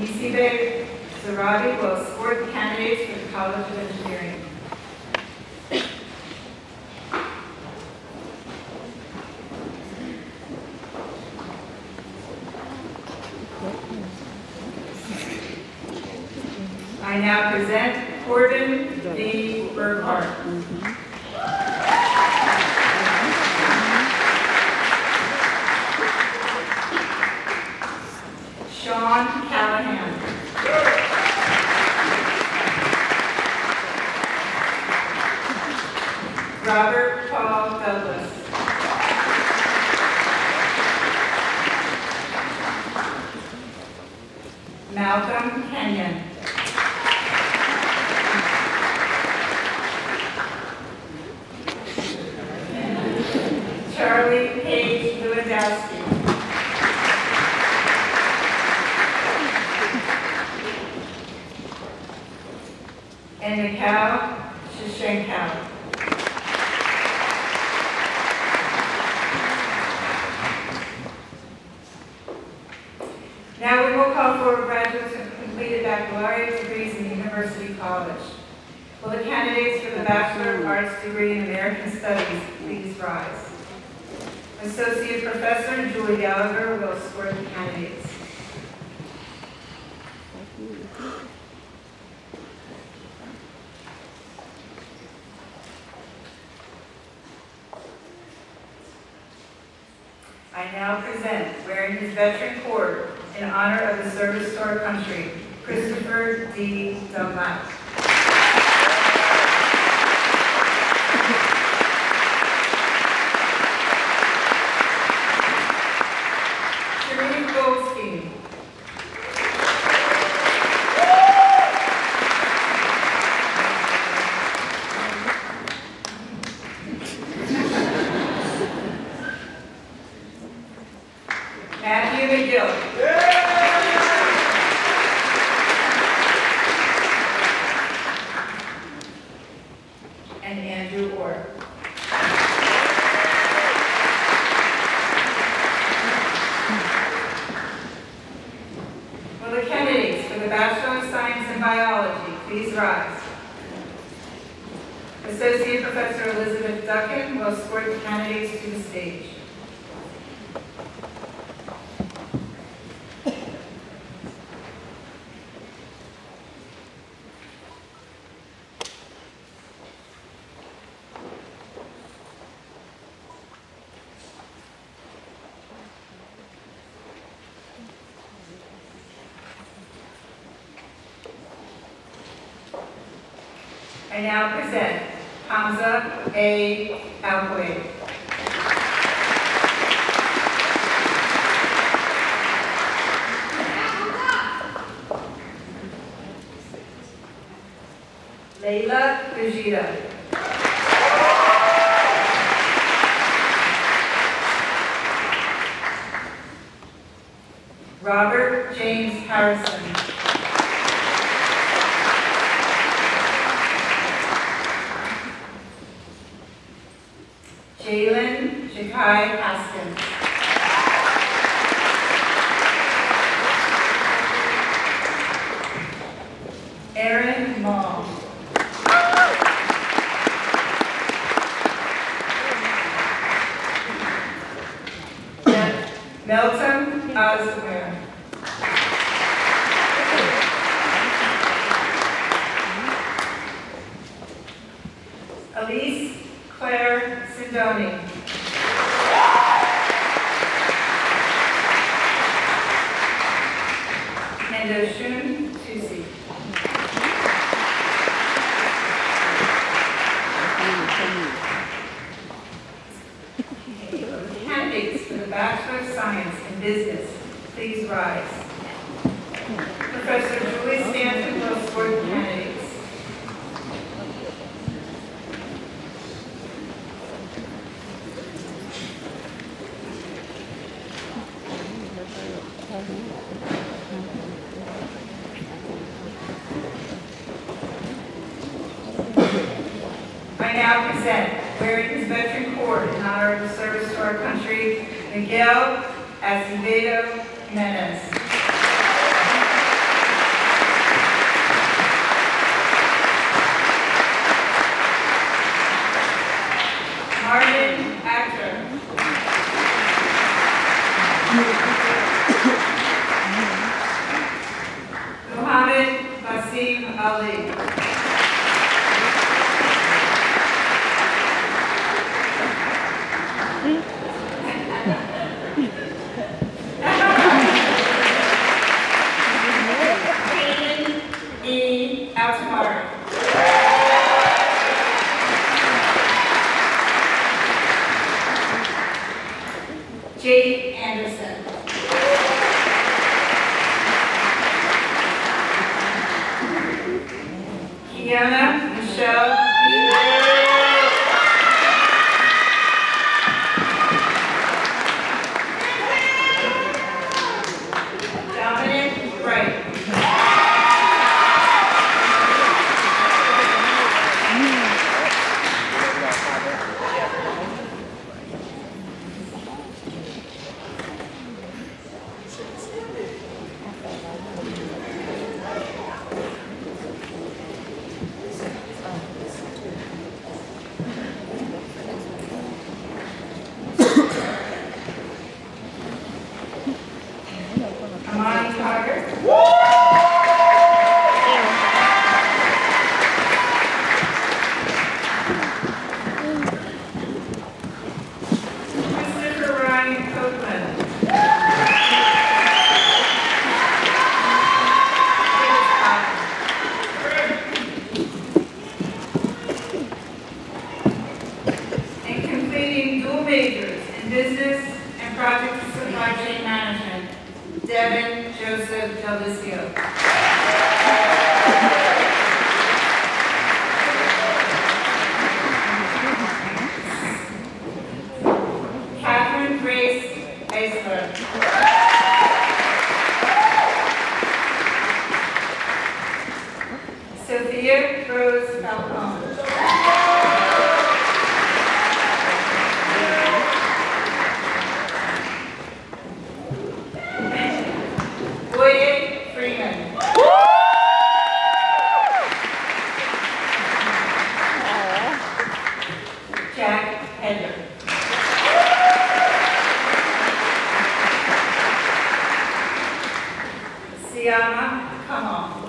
S10: Nisibe Zarabi will escort the candidates for the College of Engineering. I now present Corbin V. Burkhart. Sean Callahan. Robert Paul Douglas. Malcolm Kenyon. Charlie Page Lewandowski. And Mikhail Shishchenko. Now we will call for graduates who have completed baccalaureate degrees in the University College. Will the candidates for the Bachelor of Arts degree in American Studies please rise? Associate Professor Julie Gallagher will escort the candidates. I now present, wearing his veteran cord in honor of the service to our country, Christopher D. Dunlap. Sharif Goldstein. Matthew McGill. And Andrew Orr. Will the candidates for the Bachelor of Science in Biology please rise? Associate Professor Elizabeth Duckin will escort the candidates to the stage. I now present Hamza A. Alquay. Layla Vegeta. Robert James Harrison. Jalen Jakai Haskins. Aaron Mall. Melton Osmer. Elise Claire Sidoni. And Oshun Tusi. Candidates for the Bachelor of Science in Business, please rise. Professor Julie Stanton will escort the candidates. I now present, wearing his veteran cord in honor of the service to our country, Miguel Acevedo Jimenez. Ali.
S11: Jade Anderson.
S10: Kiana Michelle Dominic Wright. Amani Carter. Christopher Ryan Copeland. And completing dual majors in business and project supply chain management, Devin Joseph Delisio. Catherine Grace Eisler. Sophia Rose Falcone. Boye Freeman. Jack Heder. Siama Kamal.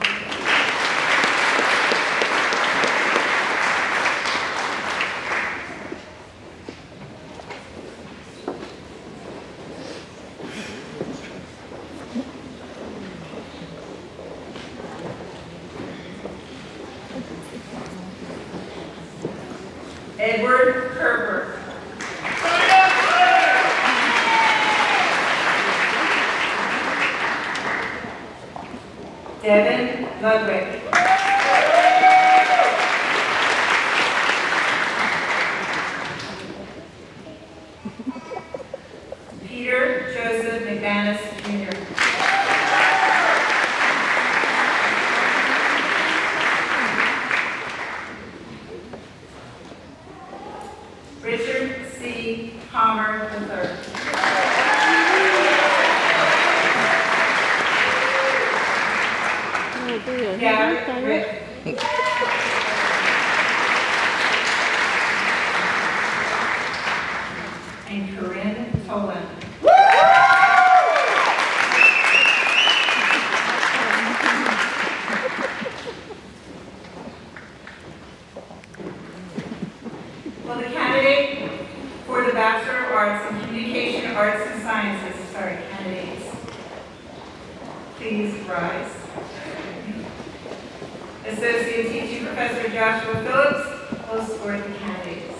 S10: Edward Herbert. Devin Ludwig. Peter Joseph McManus Jr. Richard C. Palmer III. Garrett Rick. And Corinne Tolan. Will the candidate for the Bachelor of Arts in Communication Arts and Sciences, candidates, please rise. Associate Teaching Professor Joshua Phillips will escort the candidates.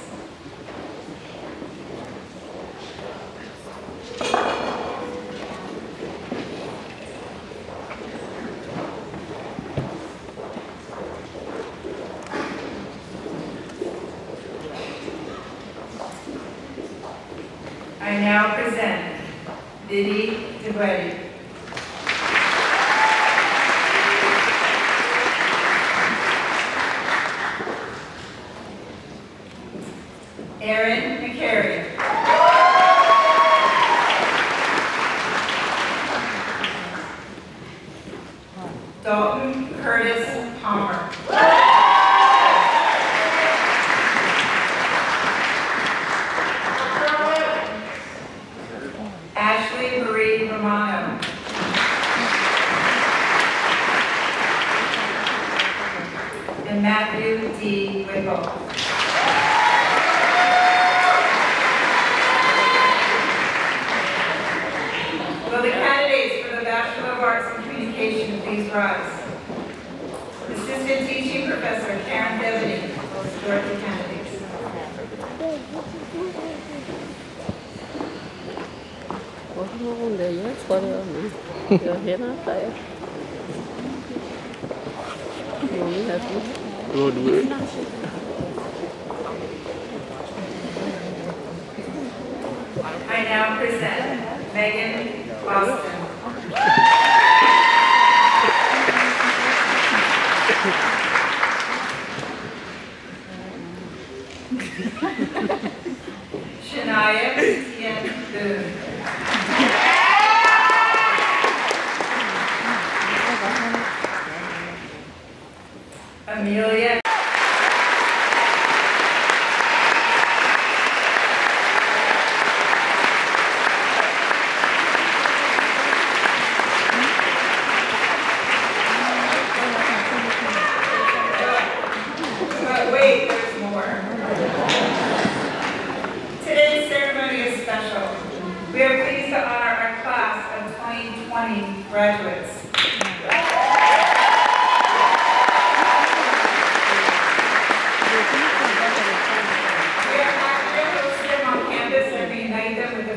S10: I now present Biddy DeWeddy. Aaron McCary. Dalton Curtis Palmer. Ashley Marie Romano. Matthew D. Whipple. Will the candidates for the Bachelor of Arts in Communication please rise? Assistant Teaching Professor Karen Devaney will escort the candidates. I now present Megan Austin. Shania Tien Boone. Amelia. But wait, there's more. Today's ceremony is special. We are pleased to honor our class of 2020 graduates.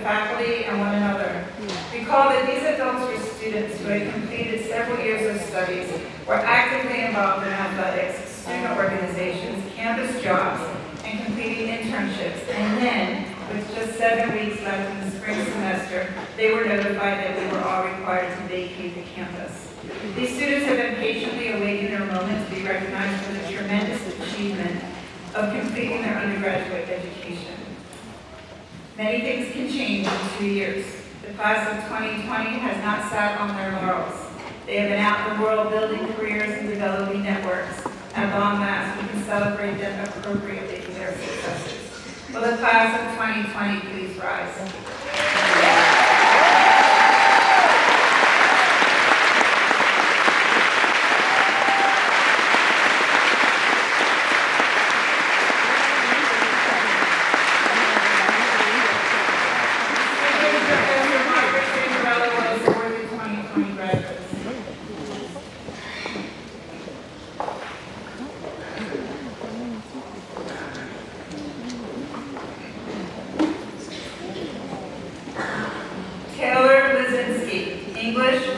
S10: Faculty and one another. Recall that these adults were students who had completed several years of studies, were actively involved in athletics, student organizations, campus jobs, and completing internships. And then, with just 7 weeks left in the spring semester, they were notified that we were all required to vacate the campus. These students have been patiently awaiting their moment to be recognized for the tremendous achievement of completing their undergraduate education. Many things can change in 2 years. The class of 2020 has not sat on their laurels. They have been out in the world building careers and developing networks. At long last, we can celebrate them appropriately for their successes. Will the class of 2020 please rise?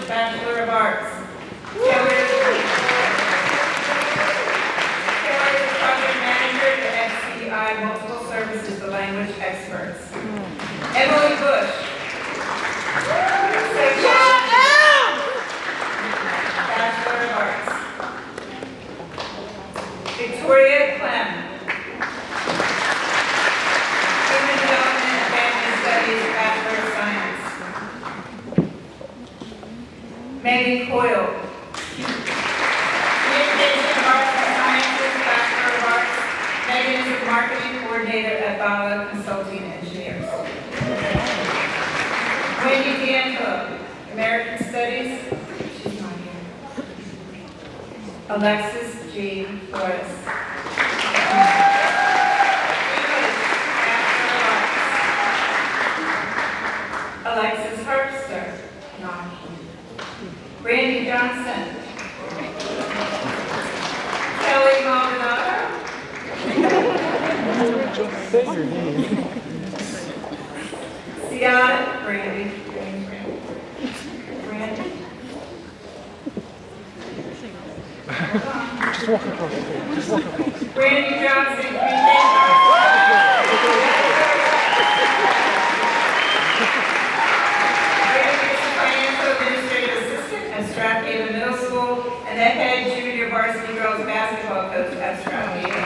S10: Bachelor of Arts. Taylor is project manager at FCI Multiple Services, the language experts. Emily Bush. Bachelor of Arts. Victoria Clem. Human Development and Family Studies, Bachelor of Science. Megan Coyle. Communication of Arts and Sciences, Bachelor of Arts. Megan is the Marketing Coordinator at Bala Consulting Engineers. Wendy D'Angelo, American Studies. She's not here. Alexis G. Flores. Alexis Herbster. Not here. Randy Johnson. Kelly Maldonado.
S3: Say your name.
S10: Sienna Brandy. Brandy.
S3: Just walk across. Just walk across.
S10: Brandy Johnson. Strathhaven Middle School, and the head junior varsity girls basketball coach at Strathhaven.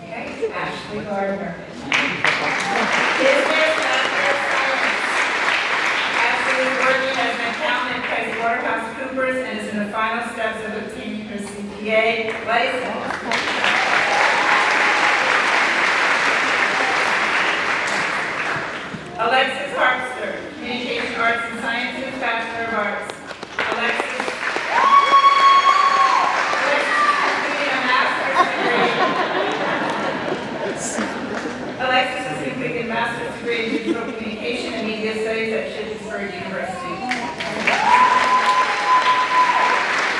S10: Okay, Ashley Gardner. Business Master of Science. Ashley is working as an accountant at PricewaterhouseCoopers and is in the final steps of obtaining her CPA license. Alexis Harpster. Communication Arts and Sciences, Bachelor of Arts. Alexis is completing a master's degree in digital communication and media studies at Shippensburg University.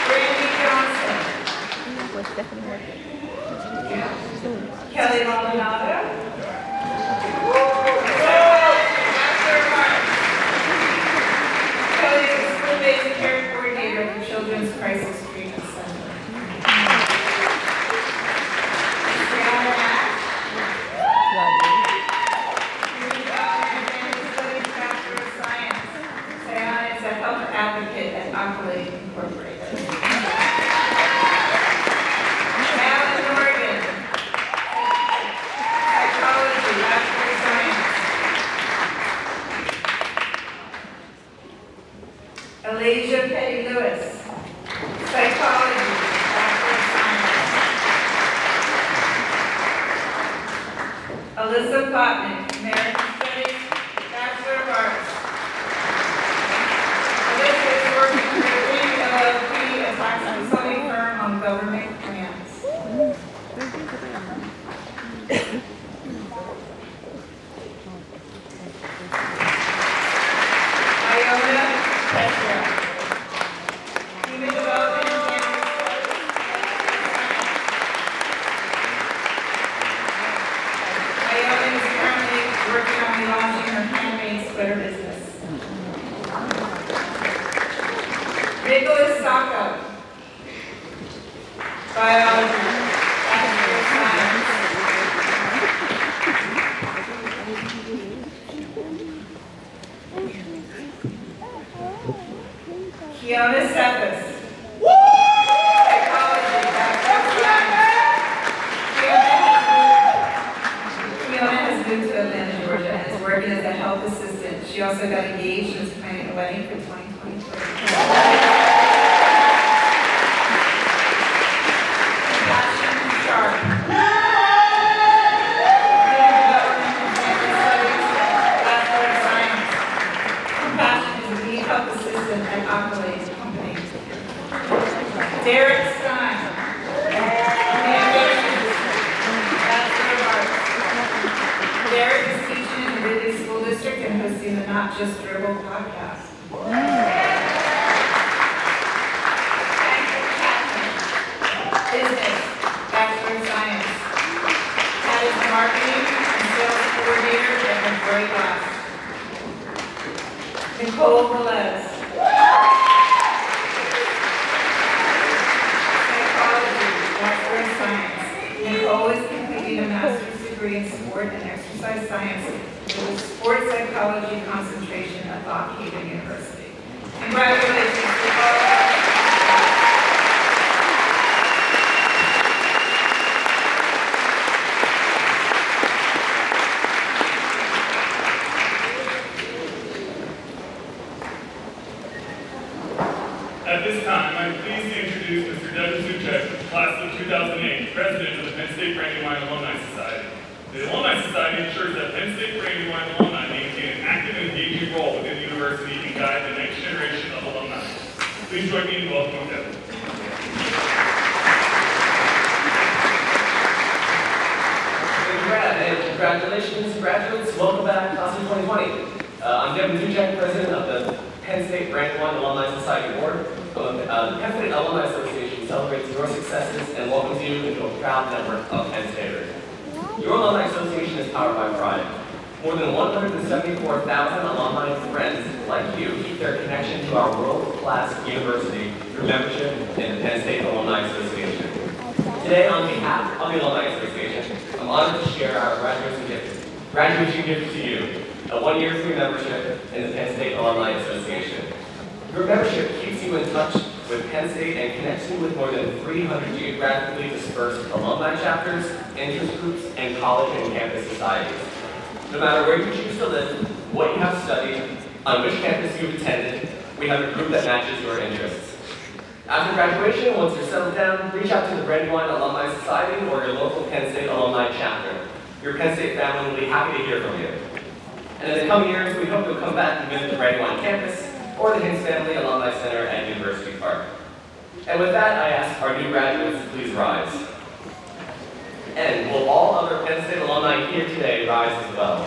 S10: Brandy Johnson. Kelly Maldonado. Bachelor of Arts. Kelly is a school-based care coordinator at the Children's Crisis Treatment Center. Advocate at Accolade Incorporated. Alan Morgan, Psychology, Bachelor of Science. Elijah Petty-Lewis, Psychology, Bachelor of Science. Alyssa Plotnick, American Studies, Bachelor of Arts. LLP, a tax consulting firm on government grants. Iona Petra, Human Development and Family Studies. Iona is currently working on relaunching her handmade sweater business. Nicholas Sacco, Biology, Bachelor of Science. Kiona Cephas, Psychology, Bachelor of Science. Kiona has moved to Atlanta, Georgia, and is working as a health assistant. She also got engaged and is planning a wedding for 2023. Derek Stein, Communications, Bachelor of Arts. Derek is teaching in the Ridley School District and hosting the Not Just Dribble podcast. Business, Bachelor of Science. That is Marketing and Sales Coordinator at McGray Glass. Nicole Velez. Bachelor of Science. Nicole is completing a master's degree in sport and exercise science with a sports psychology concentration at Lock Haven University. Congratulations, Nicole.
S2: At this time, I'm pleased to introduce Mr. Devin Suchek, class of 2008, president of the Penn State Brandywine Alumni Society. The Alumni Society ensures that Penn State Brandywine alumni maintain an active and engaging role within the university and guide the next generation of alumni. Please join me in welcoming Devin.
S12: Thank you, Brad, and congratulations, graduates. Welcome back, class of 2020. I'm Devin Suchek, president of the Penn State Brandywine Alumni Society Board. The Penn State Alumni Association celebrates your successes and welcomes you into a proud network of Penn Staters. Your Alumni Association is powered by pride. More than 174,000 alumni and friends like you keep their connection to our world-class university through membership in the Penn State Alumni Association. Today, on behalf of the Alumni Association, I'm honored to share our graduation gift to you, a one-year free membership in the Penn State Alumni Association. Your membership keeps you in touch with Penn State and connects you with more than 300 geographically dispersed alumni chapters, interest groups, and college and campus societies. No matter where you choose to live, what you have studied, on which campus you've attended, we have a group that matches your interests. After graduation, once you're settled down, reach out to the Brandywine Alumni Society or your local Penn State alumni chapter. Your Penn State family will be happy to hear from you. And in the coming years, we hope you'll come back and visit the Brandywine campus or the Hinz Family Alumni Center at University Park. And with that, I ask our new graduates to please rise. And will all other Penn State alumni here today rise as well?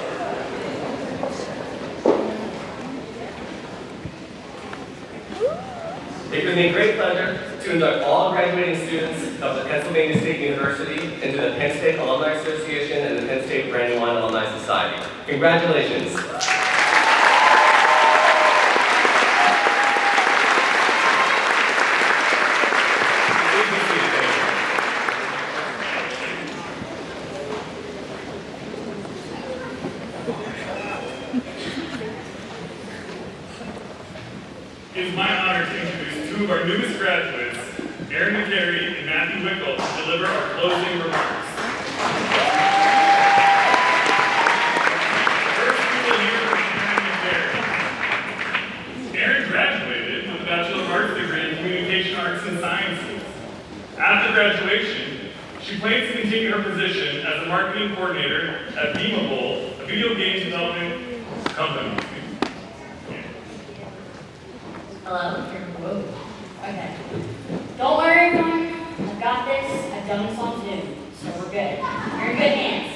S12: It gives me great pleasure to induct all graduating students of the Pennsylvania State University into the Penn State Alumni Association and the Penn State Brandywine Alumni Society. Congratulations.
S2: It is my honor to introduce two of our newest graduates, Krayee and Nathaniel, to deliver our closing remarks. First, we will hear from Aaron graduated with a Bachelor of Arts degree in Communication Arts and Sciences. After graduation, she plans to continue her position as a marketing coordinator at Beamable, a video game development company.
S13: Hello? Whoa. Okay. Don't worry, everyone. I've got this. I've done this on Zoom, so we're good. You're in good hands.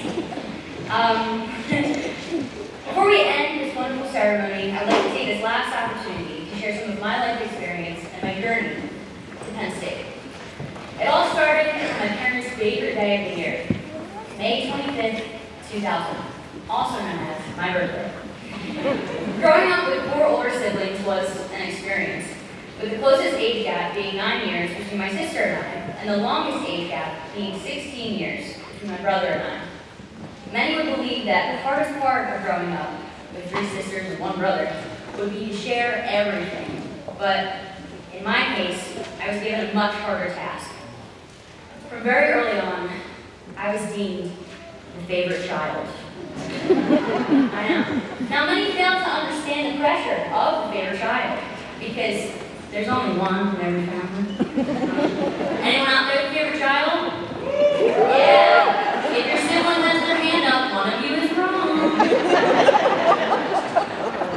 S13: Before we end this wonderful ceremony, I'd like to take this last opportunity to share some of my life experience and my journey to Penn State. It all started on my parents' favorite day of the year, May 25th, 2000, also known as my birthday. Growing up with 4 older siblings was an experience, with the closest age gap being 9 years between my sister and I, and the longest age gap being 16 years between my brother and I. Many would believe that the hardest part of growing up with 3 sisters and 1 brother would be to share everything, but in my case, I was given a much harder task. From very early on, I was deemed the favorite child. I know. Now many fail to understand the pressure of the favorite child, because there's only one in every family. Anyone out there the favorite child? Yeah. If your sibling has their hand up, one of you is wrong.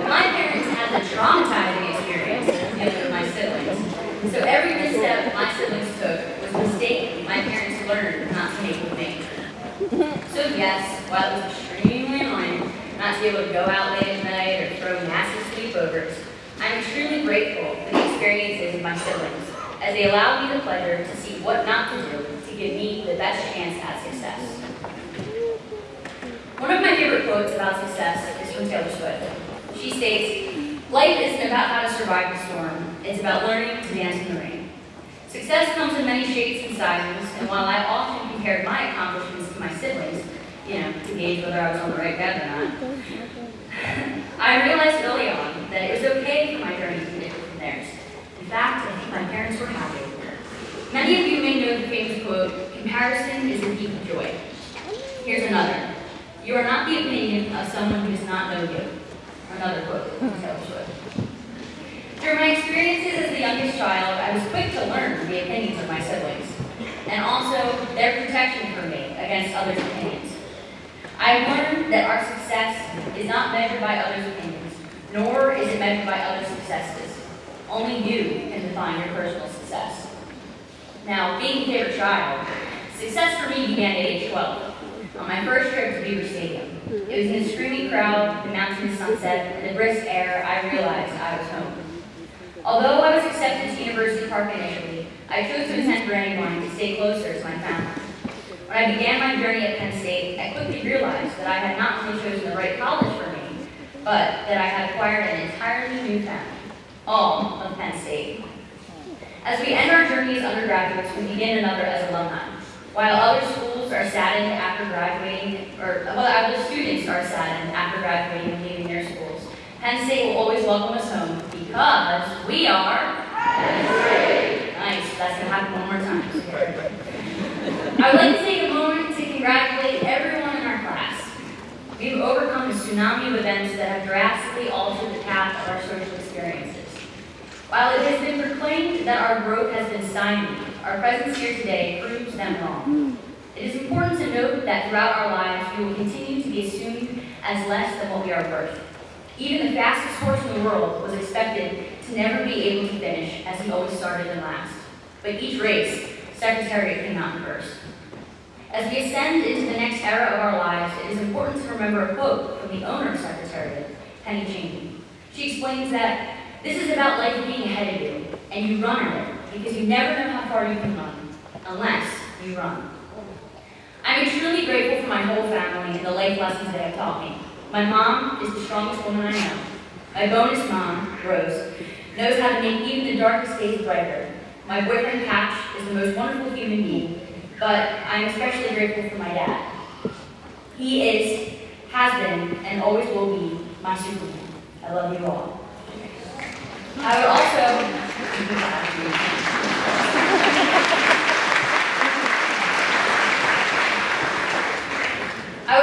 S13: My parents had a traumatizing experience dealing with my siblings, so every misstep my siblings took was a mistake my parents learned not to make with me. So yes, while it was extremely annoying not to be able to go out late at night or throw massive sleepovers, I'm extremely grateful for the experiences of my siblings, as they allowed me the pleasure to see what not to do to give me the best chance at success. One of my favorite quotes about success is from Taylor Swift. She states, "Life isn't about how to survive the storm, it's about learning to dance in the rain." Success comes in many shapes and sizes, and while I often compared my accomplishments to my siblings, to gauge whether I was on the right path or not, I realized early on that it was okay for my journey to be different from theirs. In fact, I think my parents were happy. Many of you may know the famous quote, "Comparison is the thief of joy." Here's another. "You are not the opinion of someone who does not know you." Another quote from Taylor Swift. Through my experiences as the youngest child, I was quick to learn the opinions of my siblings, and also their protection for me against others' opinions. I learned that our success is not measured by others' opinions, nor is it measured by others' successes. Only you can define your personal success. Now, being a favorite child, success for me began at age 12, on my first trip to Beaver Stadium. It was in the screaming crowd, the mountainous sunset, and the brisk air, I realized I was home. Although I was accepted to University Park initially, I chose to attend Brandywine to stay closer to my family. When I began my journey at Penn State, I quickly realized that I had not only chosen the right college for me, but that I had acquired an entirely new family, all of Penn State. As we end our journey as undergraduates, we begin another as alumni. While other schools are saddened after graduating, other students are saddened after graduating and leaving their schools, Penn State will always welcome us home because we are Penn State. Nice, that's going to happen one more time. I would like to take a moment to congratulate everyone in our class. We've overcome a tsunami of events that have drastically altered the path of our social experiences. While it has been proclaimed that our growth has been stymied, our presence here today proves them wrong. It is important to note that throughout our lives, we will continue to be assumed as less than what we are worth. Even the fastest horse in the world was expected to never be able to finish, as he always started in last. But each race, Secretariat came out in first. As we ascend into the next era of our lives, it is important to remember a quote from the owner of Secretariat, Penny Cheney. She explains that this is about life being ahead of you, and you run at it, because you never know how far you can run, unless you run. I'm extremely grateful for my whole family and the life lessons they have taught me. My mom is the strongest woman I know. My bonus mom, Rose, knows how to make even the darkest days brighter. My boyfriend, Patch, is the most wonderful human being, but I'm especially grateful for my dad. He is, has been, and always will be my Superman. I love you all. I would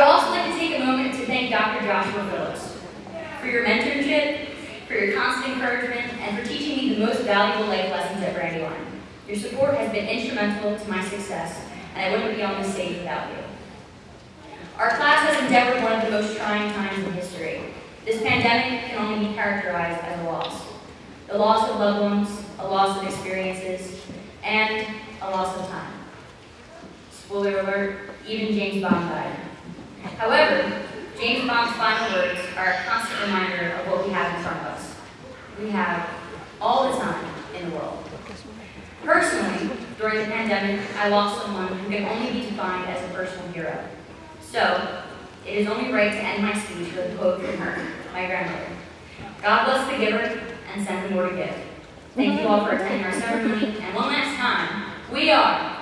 S13: also like to take a moment to thank Dr. Joshua Phillips for your mentorship, for your constant encouragement, and for teaching me the most valuable life lessons at Brandywine. Your support has been instrumental to my success, and I wouldn't be on this stage without you. Our class has endeavored one of the most trying times in history. This pandemic can only be characterized as a loss. The loss of loved ones, a loss of experiences, and a loss of time. Spoiler alert, even James Bond died. However, James Bond's final words are a constant reminder of what we have in front of us. We have all the time in the world. Personally, during the pandemic, I lost someone who can only be defined as a personal hero. So, it is only right to end my speech with a quote from her, my grandmother. God bless the giver and send the more to give. Thank you all for attending our ceremony, and one last time, we are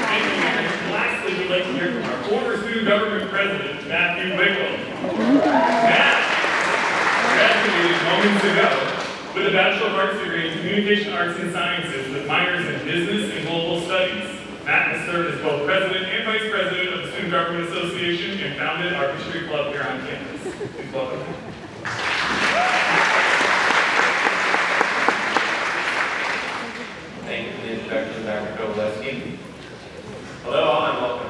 S13: Thank you.
S2: Lastly, we'd like to hear from our former student government president, Matthew Wicklow. Matt graduated moments ago with a Bachelor of Arts degree in Communication Arts and Sciences with minors in Business and Global Studies. Matt has served as both president and vice president of the Student Government Association and founded our history club here on campus. Please welcome him.
S14: Thank you for the introduction, Dr. Kovalevsky. Hello all and welcome.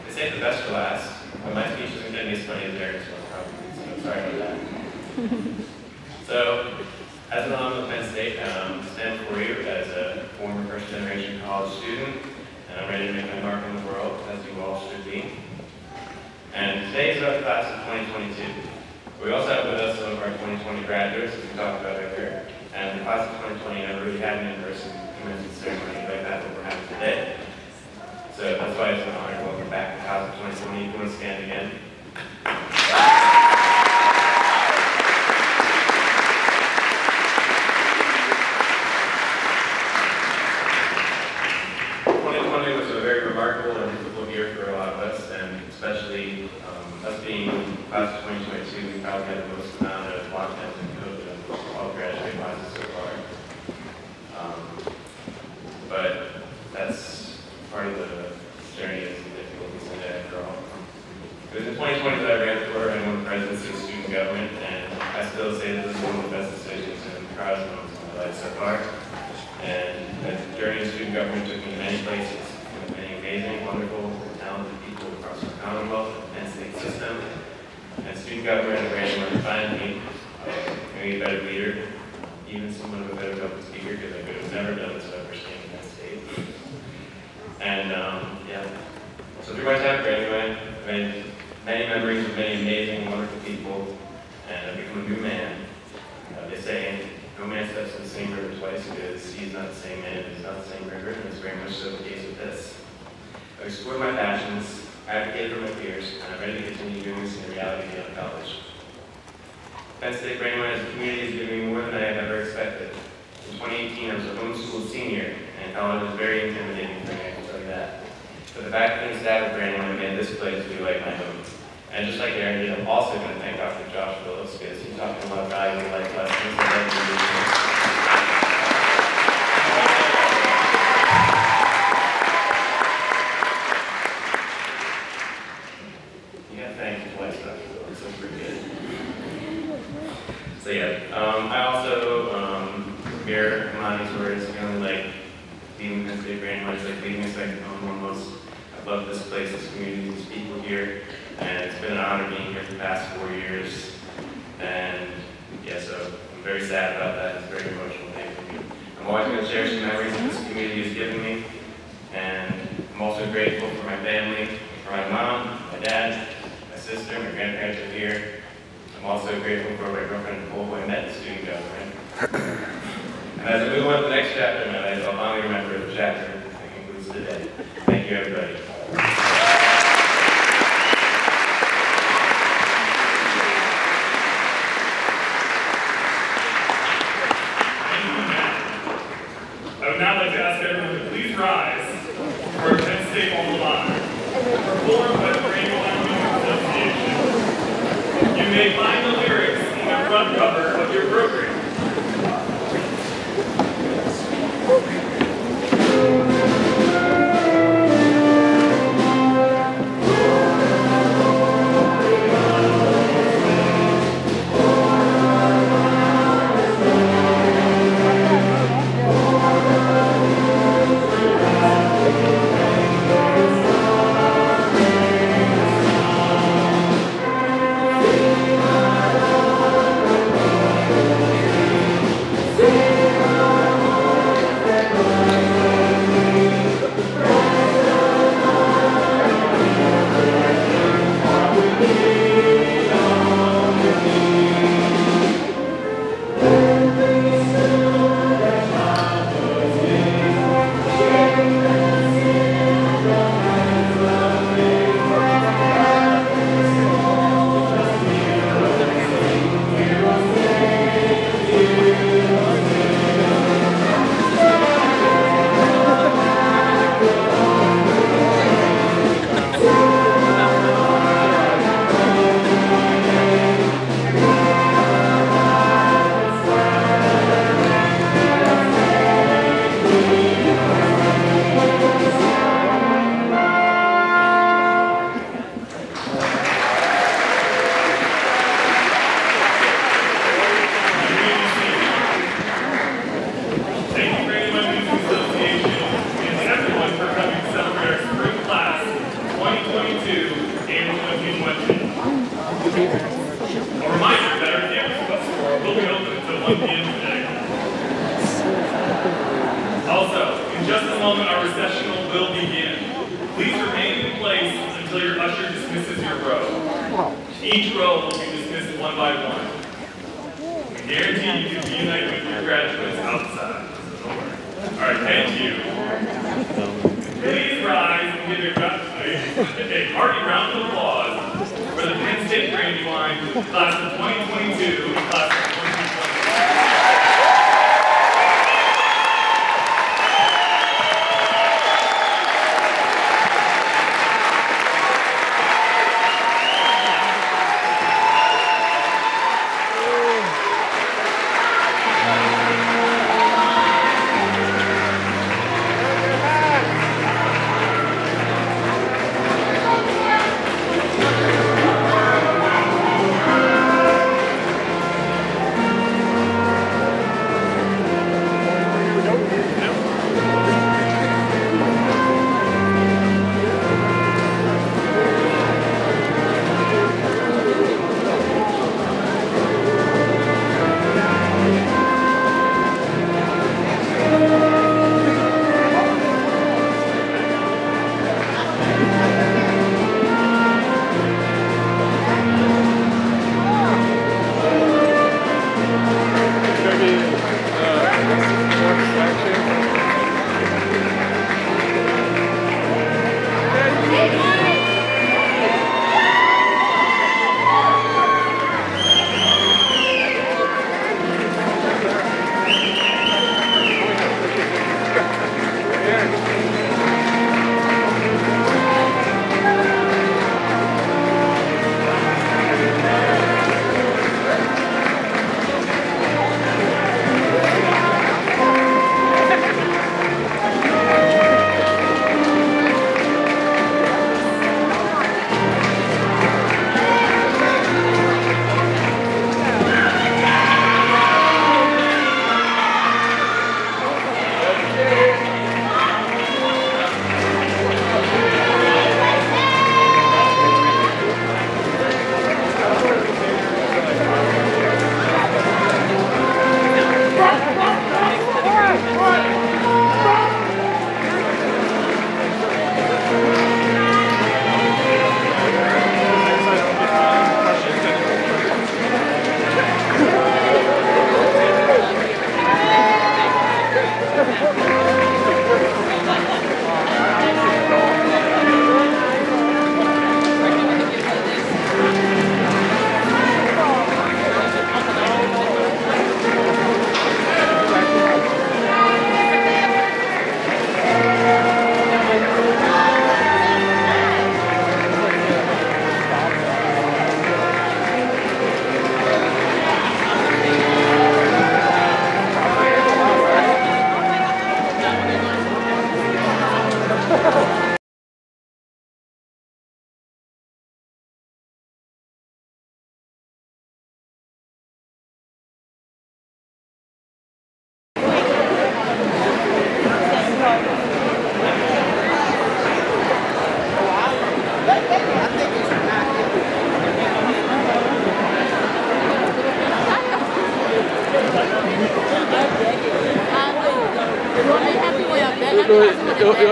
S14: This ain't the best for last, but my speech isn't going to be as funny as theirs, so sorry about that. So, as an alum of Penn State, I stand before you as a former first-generation college student, and I'm ready to make my mark in the world, as you all should be. And today is about the class of 2022. We also have with us some of our 2020 graduates, as we talked about earlier, and the class of 2020 never really had an in-person commencement ceremony like that we're having today. So that's why it's an honor to welcome back the class of 2020. If you want to stand again. 2020 was a very remarkable and difficult year for a lot of us, and especially us being class of 2022, we probably had the most amount of lockdowns and COVID of all graduate classes so far. But that's part of the journey as the difficulties in it after all. It was in 2020 that I ran for and won the presidency of student government, and I still say that this is one of the best decisions and proudest moments of my life so far. And the journey of student government took me to many places, with many amazing, wonderful, and talented people across the Commonwealth and Penn State system. And student government and Brandywine defined me, maybe a better leader, even someone with a better public speaker, because I could have never done this if I first came to Penn State. And yeah, so through my time at Krayee, I made many memories with many amazing, wonderful people, and I've become a new man. They say, no man steps in the same river twice because he's not the same man, he's not the same river, and it's very much so the case with this. I've explored my passions, advocated for my peers, and I'm ready to continue doing this in the reality beyond college. Penn State Brandywine as a community has given me more than I have ever expected. In 2018, I was a homeschooled senior, and college was very intimidating for me, I can tell you that. But the fact that the staff of Brandywine made this place feel like my home. And just like Aaron did, I'm also going to thank Dr. Josh Phillips because he taught me a lot of valuable life lessons that led me to this. Yeah, thank you twice, Dr. Phillips. That's pretty good. So hear Imani's words, feeling like leaving Penn State Brandywine is like leaving a second home almost. I love this place, this community, these people here, and it's been an honor being here for the past 4 years. And yeah, so I'm very sad about that. It's a very emotional thing for me. I'm always going to cherish the memories that this community has given me, and I'm also grateful for my family, for my mom, my dad, my sister, my grandparents are here. I'm also grateful for my girlfriend Nicole, who I met in student government. And as I move on to the next chapter in my life, I'll finally remember the chapter that concludes today. Thank you, everybody.
S2: I would now like to ask everyone to please rise for a Penn State alma mater, performed by the Brandywine Music Association. You may find the lyrics in the front cover of your program.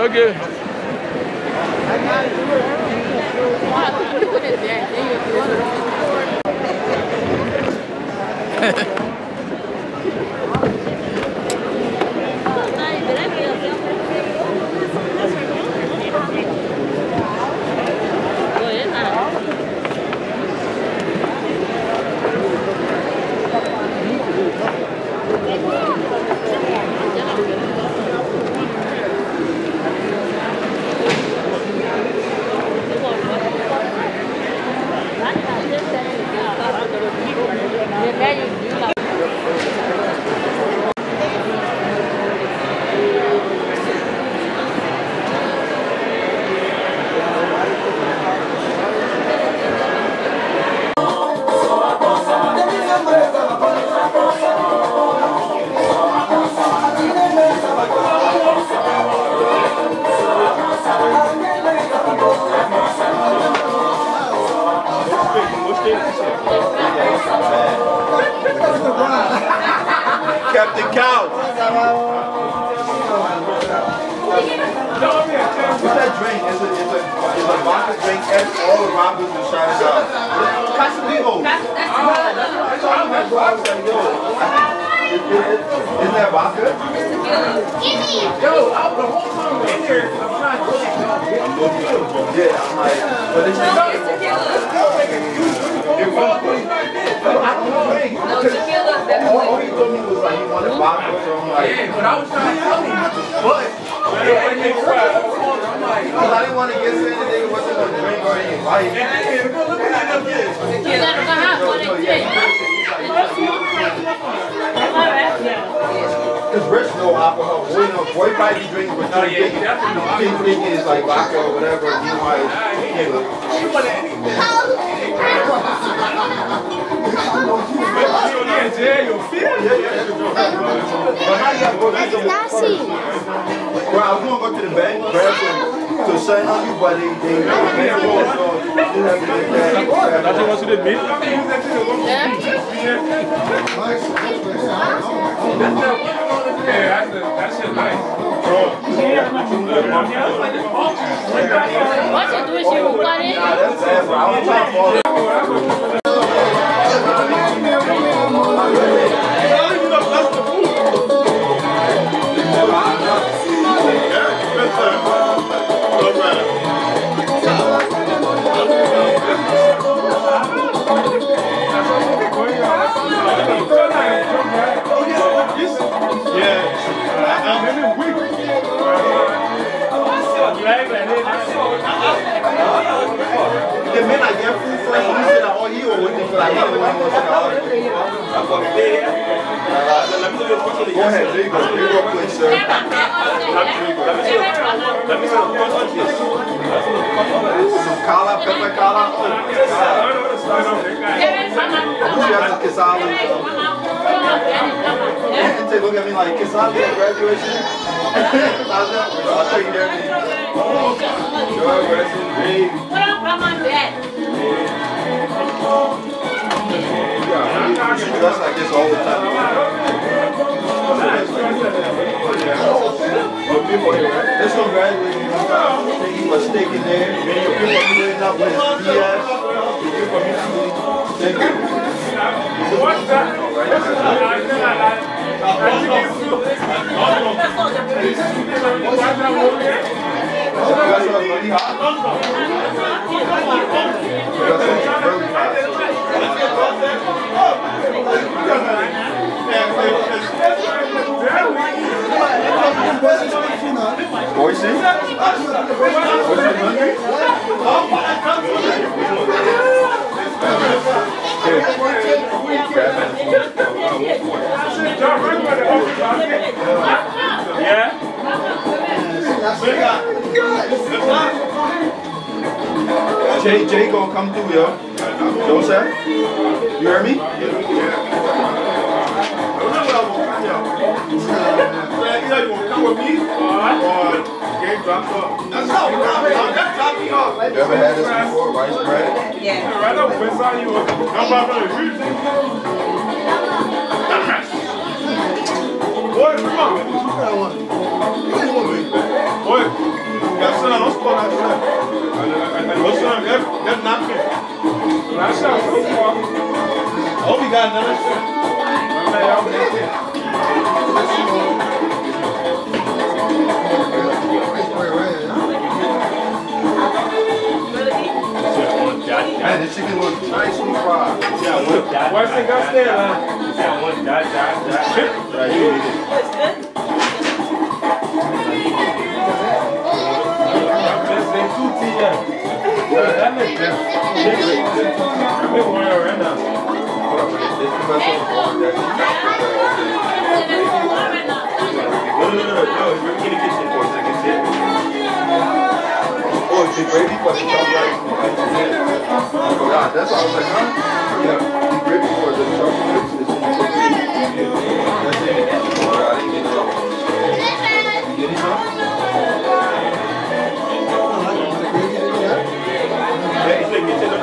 S3: Okay.
S15: Captain Couch. What's that drink? It's a vodka drink and all the robbers and shots out. Casamigos. Isn't that vodka? Yo, I'm the whole time in here. I'm trying to I'm looking. Yeah, I'm like, but it's all he told me was like he wanted vodka, so I'm like, yeah, but I was trying to tell him, but I didn't want to get saying that they wasn't going to drink or anything. Look at that kid. Because Rich no alcohol. Boy probably be drinking with two thinking it's like vodka or whatever. Meanwhile,
S16: That's nasty.
S15: Bro, I was going to go to the bank, grab some to shine on you, but they so you have to get that.
S3: That's what you did, me? Yeah, that shit nice.
S16: What's it doing? She will cut it?
S15: That's bad, bro. I was trying to follow. The men I get food first, you said all you were waiting for like anyone wants to go ahead, there you go. There you go, please, sir. Some kala, pepper kala. They look at me like, Kisali at graduation? I'll show you everything. Sure, rest in peace. That's like this all the time. Let's go graduate. They eat a steak in there. Your people are cleaning up with BS. Thank you. What's that? Jay gonna come through, yo. Joseph, you hear me? Either you wanna come with me or game dropped off. Let's go. Let's drop me off. You ever had this before, rice bread? Yeah. Right up beside you. Oh, is it ready for the chocolate? Yeah, that's what I was like, huh? Yeah, it's ready for the chocolate. That's it. I didn't get it. You get it, huh?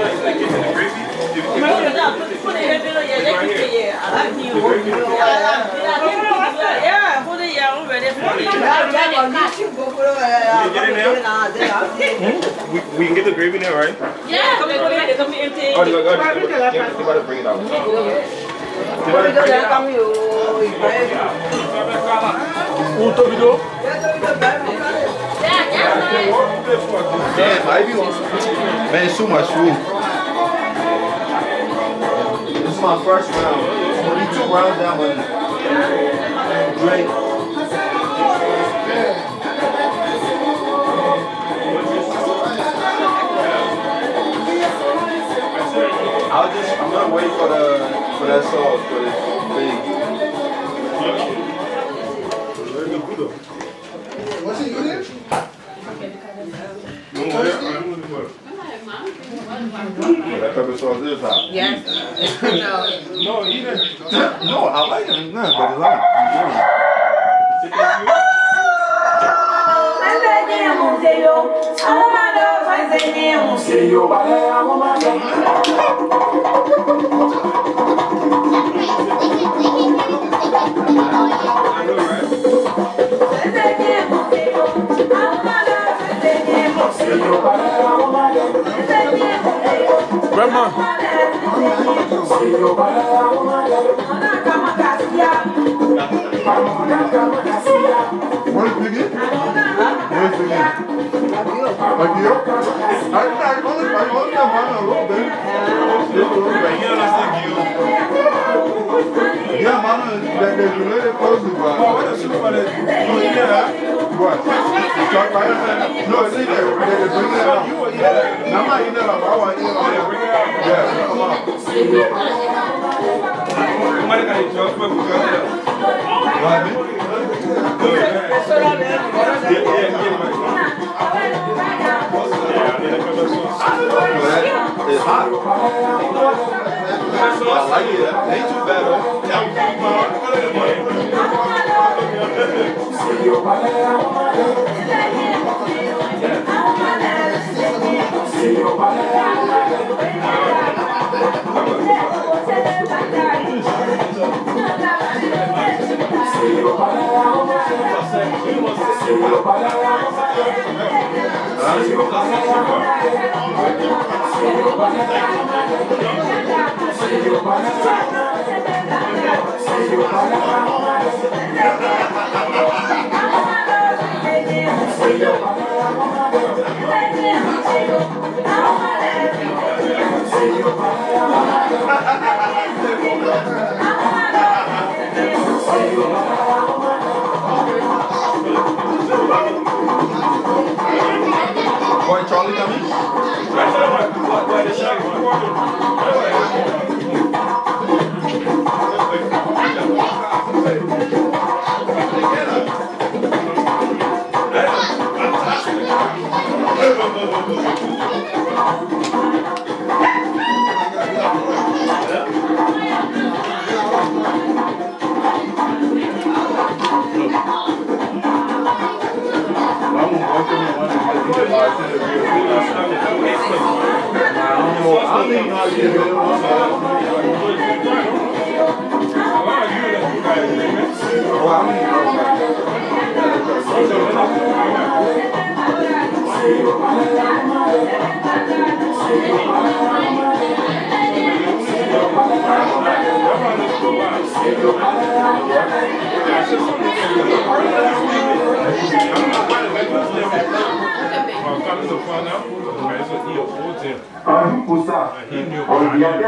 S15: It's like getting the gravy. We can get the gravy now, right?
S3: Yeah.
S15: Oh, you gotta bring it out. Damn, Ivy wants. Man, it's too much food. This is my first round. Only 2 rounds down, but drink. I'm gonna wait for that sauce for this thing.
S1: What's it you there?
S15: That pepper sauce is hot.
S3: Yes.
S15: No, eat it. No, I like it, but it's hot.
S1: Grandma.
S15: What is begin? What is begin? Like you? I only have one a little bit. Yeah, mama, they're related closely, but what? Talk right now. No, it's in there. They're bringing it out. I'm not eating it out. I want to eat it out. Yeah, come on. It's hot. I like it. It ain't too bad. Boy, Charlie coming?
S17: pour ça, il y a des